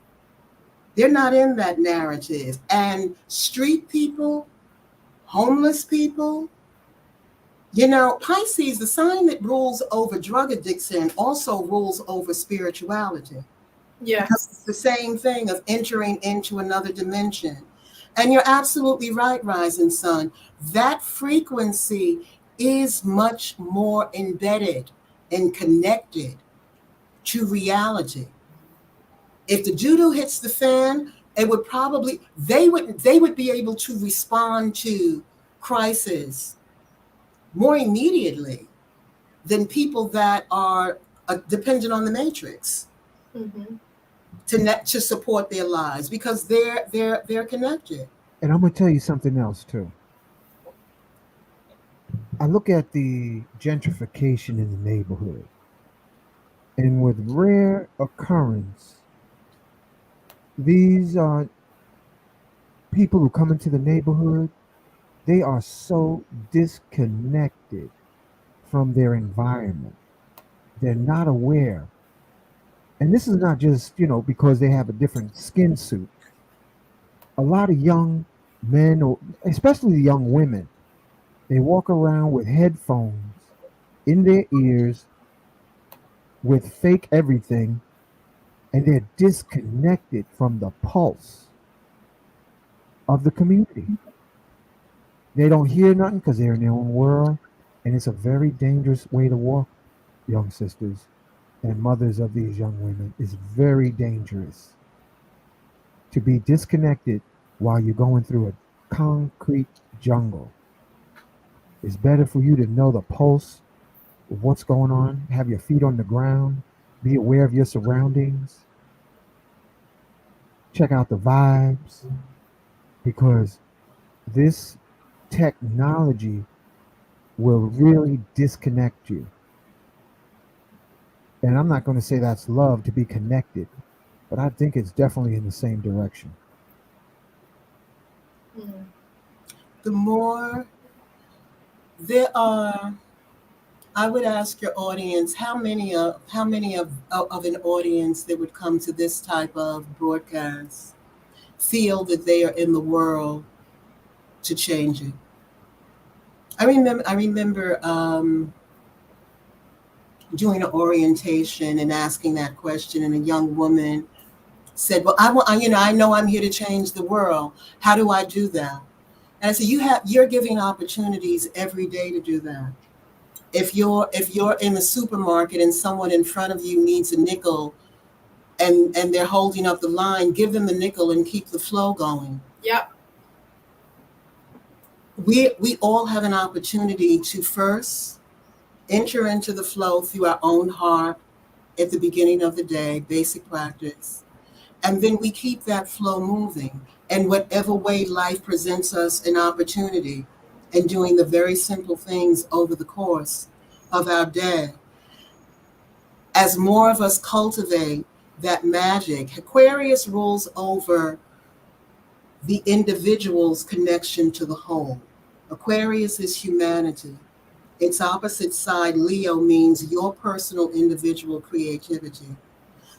They're not in that narrative. And street people, homeless people, Pisces, the sign that rules over drug addiction, also rules over spirituality. Yes. Because it's the same thing of entering into another dimension. And you're absolutely right, Rising Sun. That frequency is much more embedded and connected to reality. If the judo hits the fan, they would be able to respond to crisis more immediately than people that are dependent on the matrix Mm-hmm. to support their lives because they're connected. And I'm going to tell you something else, too. I look at the gentrification in the neighborhood, and with rare occurrence, these people who come into the neighborhood, they are so disconnected from their environment. They're not aware. And this is not just, because they have a different skin suit. A lot of young men, or especially young women, they walk around with headphones in their ears with fake everything, and they're disconnected from the pulse of the community. They don't hear nothing because they're in their own world, and it's a very dangerous way to walk, young sisters and mothers of these young women. It's very dangerous to be disconnected while you're going through a concrete jungle. It's better for you to know the pulse of what's going on, have your feet on the ground, be aware of your surroundings, check out the vibes, because this technology will really disconnect you. And I'm not going to say that's love to be connected, but I think it's definitely in the same direction. Mm. The more there are, I would ask your audience how many of an audience that would come to this type of broadcast feel that they are in the world to change it. I remember doing an orientation and asking that question, and a young woman said, "Well, I know I'm here to change the world. How do I do that?" And I said, "You're giving opportunities every day to do that. If you're in the supermarket and someone in front of you needs a nickel, and they're holding up the line, give them the nickel and keep the flow going." Yep. We all have an opportunity to first enter into the flow through our own heart at the beginning of the day, basic practice. And then we keep that flow moving. And whatever way life presents us an opportunity, and doing the very simple things over the course of our day. As more of us cultivate that magic, Aquarius rules over the individual's connection to the whole. Aquarius is humanity. Its opposite side, Leo, means your personal individual creativity.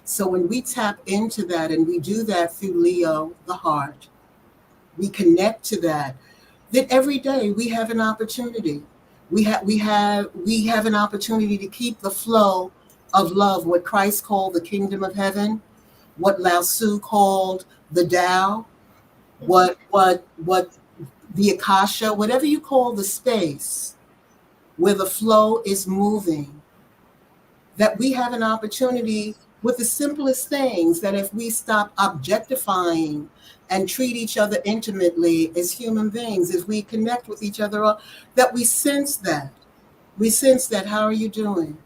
So when we tap into that, and we do that through Leo, the heart, we connect to that, then every day we have an opportunity. We have an opportunity to keep the flow of love, what Christ called the kingdom of heaven, what Lao Tzu called the Tao, what the Akasha, whatever you call the space where the flow is moving, that we have an opportunity with the simplest things, that if we stop objectifying and treat each other intimately as human beings, as we connect with each other, that we sense that. We sense that. How are you doing?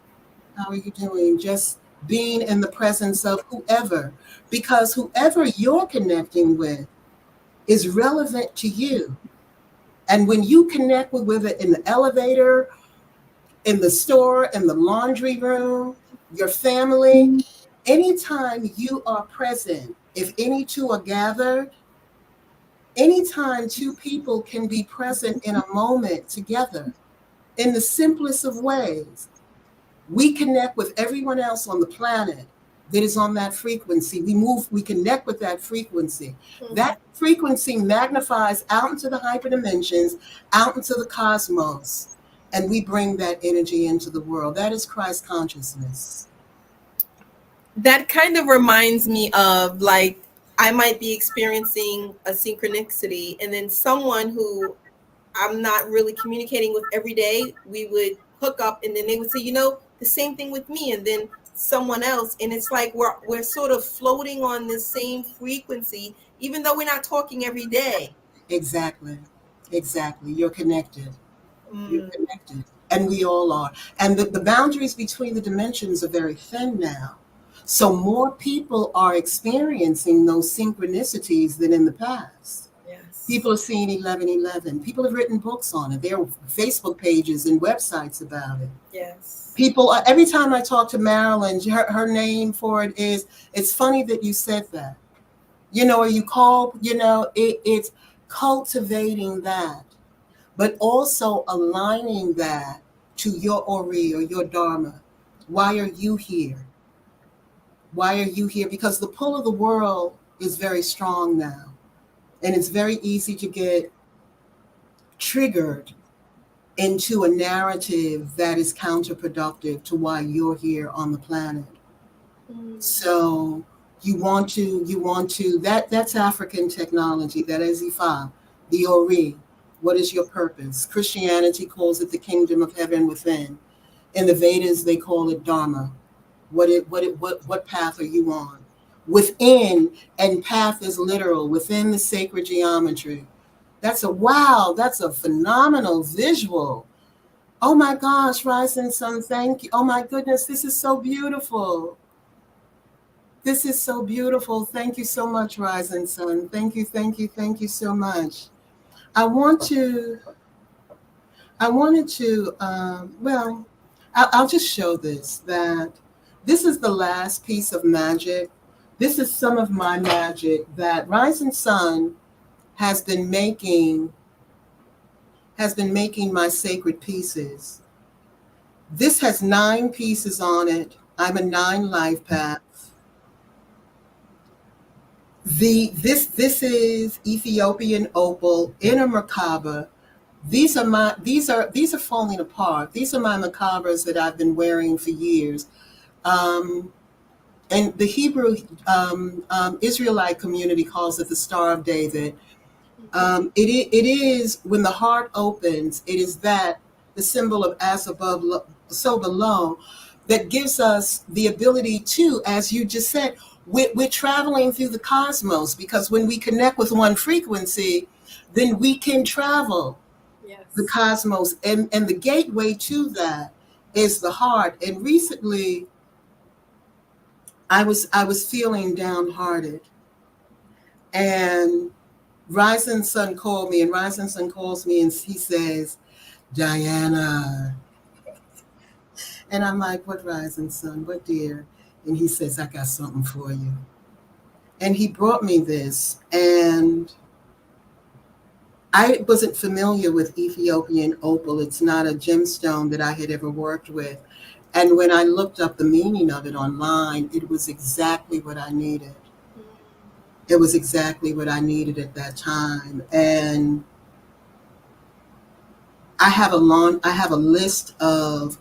How are you doing? Just being in the presence of whoever, because whoever you're connecting with is relevant to you. And when you connect with it in the elevator, in the store, in the laundry room, your family, anytime you are present, if any two are gathered, anytime two people can be present in a moment together, in the simplest of ways, we connect with everyone else on the planet that is on that frequency. We connect with that frequency. That frequency magnifies out into the hyperdimensions, out into the cosmos, and we bring that energy into the world. That is Christ consciousness. That kind of reminds me of, like, I might be experiencing a synchronicity, and then someone who I'm not really communicating with every day, we would hook up, and then they would say, the same thing with me, and then someone else, and it's like we're sort of floating on the same frequency, even though we're not talking every day. Exactly. You're connected. You're connected. And we all are. And the boundaries between the dimensions are very thin now. So more people are experiencing those synchronicities than in the past. Yes. People are seeing 1111. People have written books on it. There are Facebook pages and websites about it. Yes. People, every time I talk to Marilyn, her name for it is, it's funny that you said that. Or you call, it's cultivating that, but also aligning that to your Ori or your Dharma. Why are you here? Why are you here? Because the pull of the world is very strong now. And it's very easy to get triggered into a narrative that is counterproductive to why you're here on the planet. So you want to, that's African technology, that is Ifa, the Ori. What is your purpose? Christianity calls it the kingdom of heaven within. In the Vedas, they call it Dharma. What path are you on? Within, and path is literal, within the sacred geometry. That's a phenomenal visual. Oh my gosh, Rising Sun, thank you. Oh my goodness, this is so beautiful. This is so beautiful. Thank you so much, Rising Sun. Thank you so much. I'll just show this, that this is the last piece of magic. This is some of my magic that Rising Sun has been making my sacred pieces. This has 9 pieces on it. I'm a 9 life path. This is Ethiopian opal in a Merkaba. These are falling apart. These are my Merkabas that I've been wearing for years. And the Hebrew Israelite community calls it the Star of David. It is, when the heart opens, it is that the symbol of as above, so below, that gives us the ability to, as you just said, we're traveling through the cosmos, because when we connect with one frequency, then we can travel the cosmos, and the gateway to that is the heart. And recently, I was feeling downhearted, and Rising Sun called me, and Rising Sun calls me, and he says, "Diana," and I'm like, "What, Rising Sun? What, dear?" And he says, "I got something for you." And he brought me this, and I wasn't familiar with Ethiopian opal. It's not a gemstone that I had ever worked with. And when I looked up the meaning of it online, it was exactly what I needed. It was exactly what I needed at that time. And I have a list of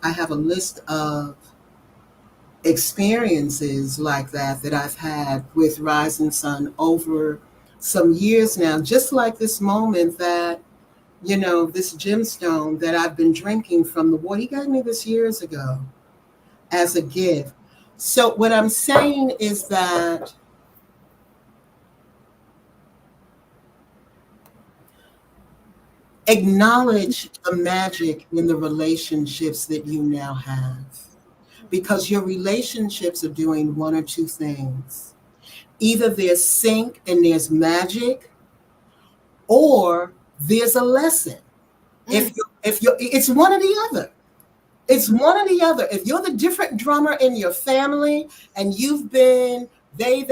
experiences like that I've had with Rising Sun over some years now, just like this moment that, this gemstone that I've been drinking from the water. He gave me this years ago as a gift. So what I'm saying is that acknowledge the magic in the relationships that you now have, because your relationships are doing one or two things. Either there's sync and there's magic, or there's a lesson. If you're, it's one or the other. It's one or the other. If you're the different drummer in your family and you've been they,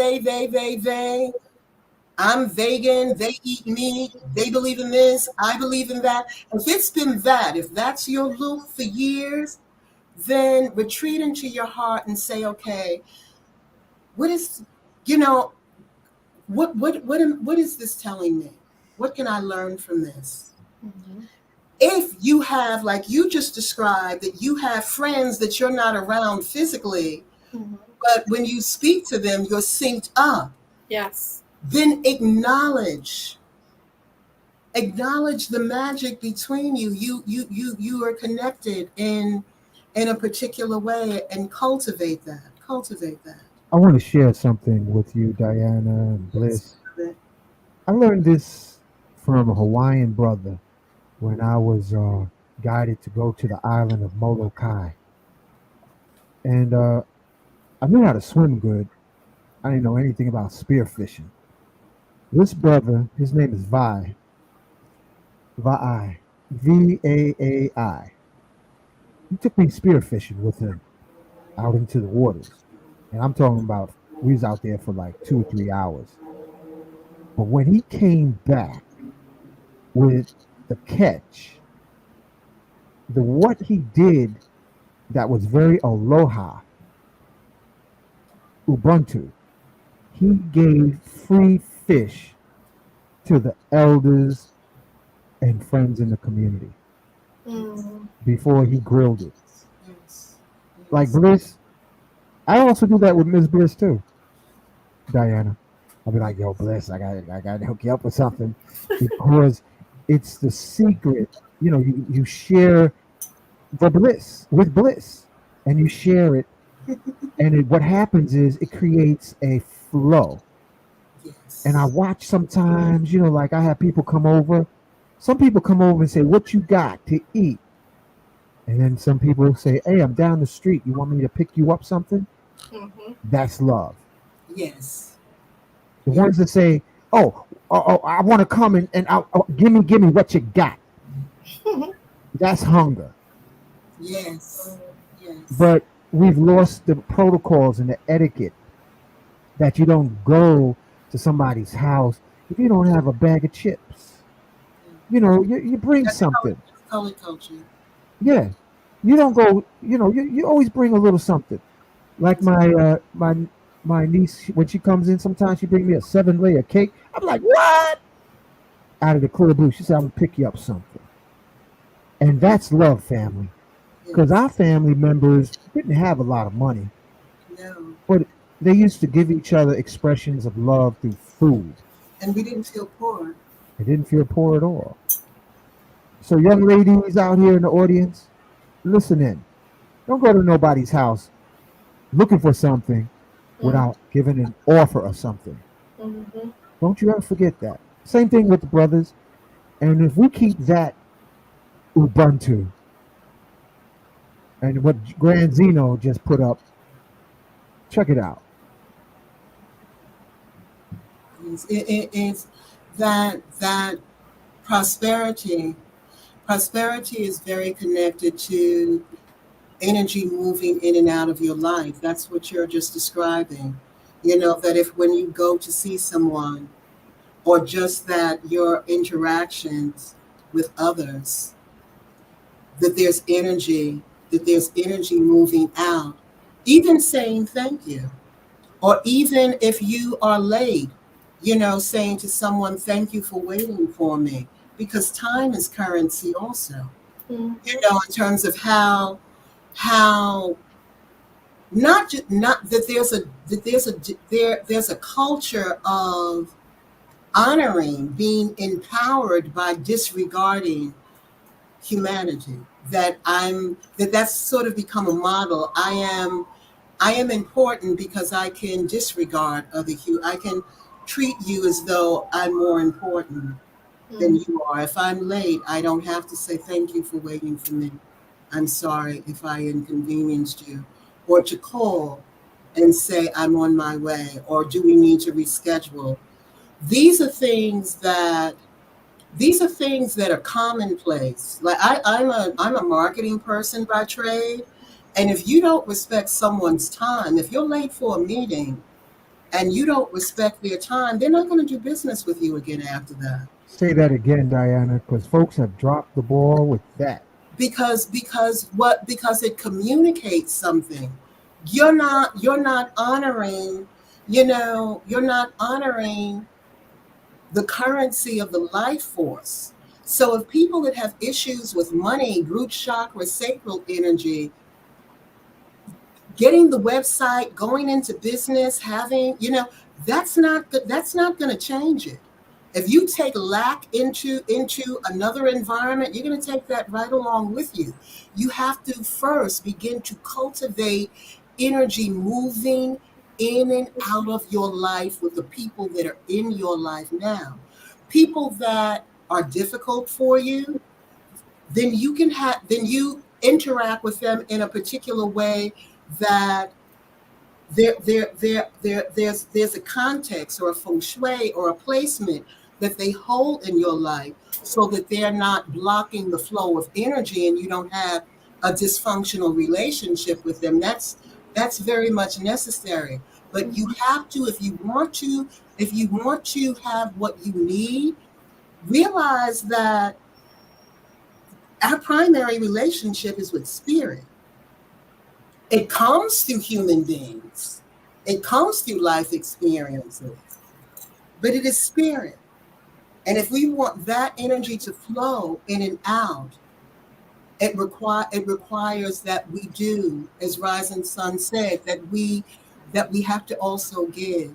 I'm vegan, they eat meat, they believe in this, I believe in that. If it's been that, if that's your loop for years, then retreat into your heart and say, okay, what is, what is this telling me? What can I learn from this? Mm-hmm. If you have, like you just described, that you have friends that you're not around physically, mm-hmm. but when you speak to them, you're synced up. Yes. Then acknowledge the magic between you. You are connected in a particular way, and cultivate that. I want to share something with you, Diana and Bliss. I learned this from a Hawaiian brother when I was guided to go to the island of Molokai. And I knew how to swim good. I didn't know anything about spearfishing. This brother, his name is Vai, Vaai. He took me spearfishing with him out into the waters. And I'm talking about, we was out there for like 2 or 3 hours. But when he came back with the catch, what he did that was very aloha, Ubuntu, he gave free fish to the elders and friends in the community before he grilled it. Like Bliss, I also do that with Miss Bliss too, Diana. I'll be like, yo, Bliss, I got to hook you up with something, because it's the secret. You share the bliss with Bliss, and you share it, and what happens is it creates a flow. Yes. And I watch sometimes, like I have people come over. Some people come over and say, what you got to eat? And then some people say, hey, I'm down the street. You want me to pick you up something? Mm-hmm. That's love. Yes. The ones that say, oh, I want to come and give me what you got. That's hunger. Yes. But we've lost the protocols and the etiquette that you don't go to somebody's house if you don't have a bag of chips. You bring That's something. Color culture. Yeah. You don't go, you always bring a little something. Like my niece, when she comes in, sometimes she brings me a 7-layer cake. I'm like, what? Out of the clear blue. She said, I'm going to pick you up something. And that's love, family. Because our family members didn't have a lot of money. No. But they used to give each other expressions of love through food. And we didn't feel poor. They didn't feel poor at all. So young ladies out here in the audience, listen in. Don't go to nobody's house looking for something without giving an offer of something. Mm-hmm. Don't you ever forget that. Same thing with the brothers. And if we keep that Ubuntu, and what Grand Zeno just put up, check it out. It's that prosperity is very connected to energy moving in and out of your life. That's what you're just describing. That if when you go to see someone, or just that your interactions with others, that there's energy that there's energy moving out, even saying thank you, or even if you are late, saying to someone, thank you for waiting for me, because time is currency also, in terms of how not that there's a culture of honoring being empowered by disregarding humanity, that's sort of become a model. I am important because I can disregard I can treat you as though I'm more important than you are. If I'm late, I don't have to say thank you for waiting for me. I'm sorry if I inconvenienced you. Or to call and say I'm on my way, or do we need to reschedule? These are things that are commonplace. Like I'm a marketing person by trade, and if you don't respect someone's time, if you're late for a meeting and you don't respect their time, they're not going to do business with you again after that. Say that again, Diana, because folks have dropped the ball with that. Because it communicates something. You're not honoring, you're not honoring the currency of the life force. So if people that have issues with money, root chakra, sacral energy, getting the website, going into business, having, that's not good. That's not going to change it. If you take lack into another environment, you're going to take that right along with you. You have to first begin to cultivate energy moving in and out of your life with the people that are in your life now. People that are difficult for you, then you interact with them in a particular way that there's a context or a feng shui or a placement that they hold in your life, so that they're not blocking the flow of energy and you don't have a dysfunctional relationship with them. That's very much necessary. But you have to, if you want to have what you need, realize that our primary relationship is with spirit. It comes through human beings. It comes through life experiences, but it is spirit. And if we want that energy to flow in and out, it requires that we do, as Rising Sun said, that we have to also give.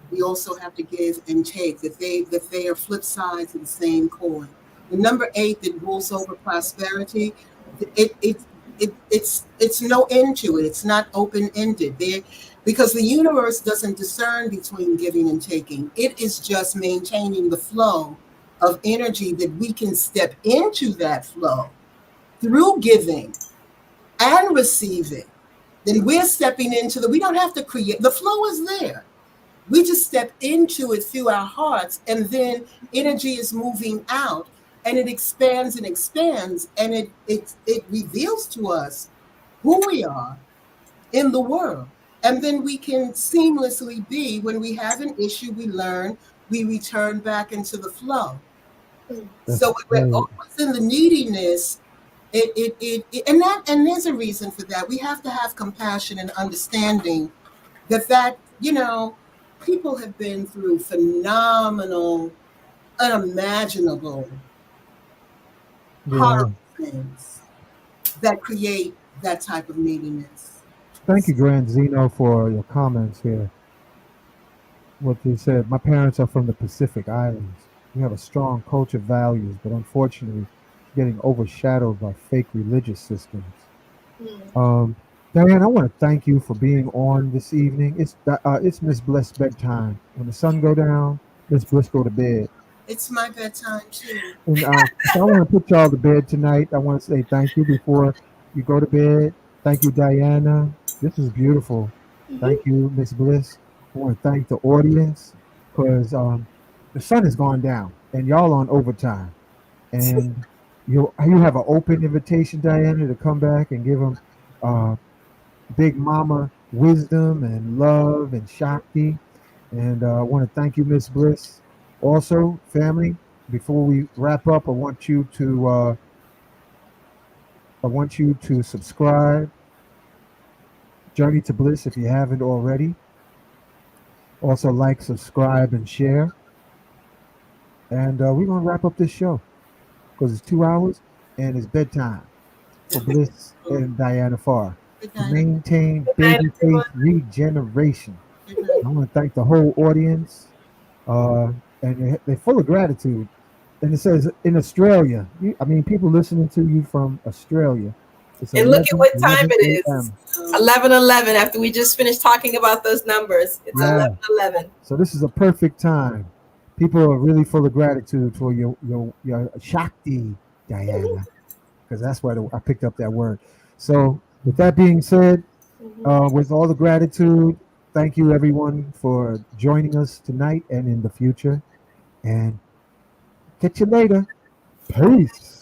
We also have to give and take. That they are flip sides of the same coin. The number 8 that rules over prosperity, it's no end to it. It's not open ended. Because the universe doesn't discern between giving and taking. It is just maintaining the flow of energy that we can step into that flow through giving and receiving. Then we're stepping into we don't have to create, the flow is there. We just step into it through our hearts, and then energy is moving out, and it expands and expands, and it reveals to us who we are in the world. And then we can seamlessly be, when we have an issue, we learn, we return back into the flow. So we're always in the neediness. And there's a reason for that. We have to have compassion and understanding that people have been through phenomenal, unimaginable, horrible things that create that type of neediness. Thank you, Grand Zeno, for your comments here. What you said, my parents are from the Pacific Islands. We have a strong culture values, but unfortunately, getting overshadowed by fake religious systems. Diane, I want to thank you for being on this evening. It's Miss Bliss bedtime. When the sun go down, Miss Bliss go to bed. It's my bedtime too. And so I want to put y'all to bed tonight. I want to say thank you before you go to bed. Thank you, Diana. This is beautiful. Thank you, Miss Bliss. I want to thank the audience, because the sun has gone down and y'all on overtime. And you have an open invitation, Diana, to come back and give them Big Mama wisdom and love and Shakti. And I want to thank you, Miss Bliss. Also, family, before we wrap up, I want you to I want you to subscribe, Journey to Bliss, if you haven't already. Also, like, subscribe, and share. And we're going to wrap up this show because it's 2 hours and it's bedtime for Bliss and Diana Pharr Good to night. maintain Good night, baby everyone. faith regeneration. Good night. I want to thank the whole audience, and they're full of gratitude. And it says in Australia, I mean, people listening to you from Australia. It's And look at what time 11 it is. a.m. 11:11. After we just finished talking about those numbers, it's Yeah. 11:11. So this is a perfect time. People are really full of gratitude for your Shakti, Diana, because that's why I picked up that word. So with that being said, with all the gratitude, thank you everyone for joining us tonight and in the future. And catch you later. Peace.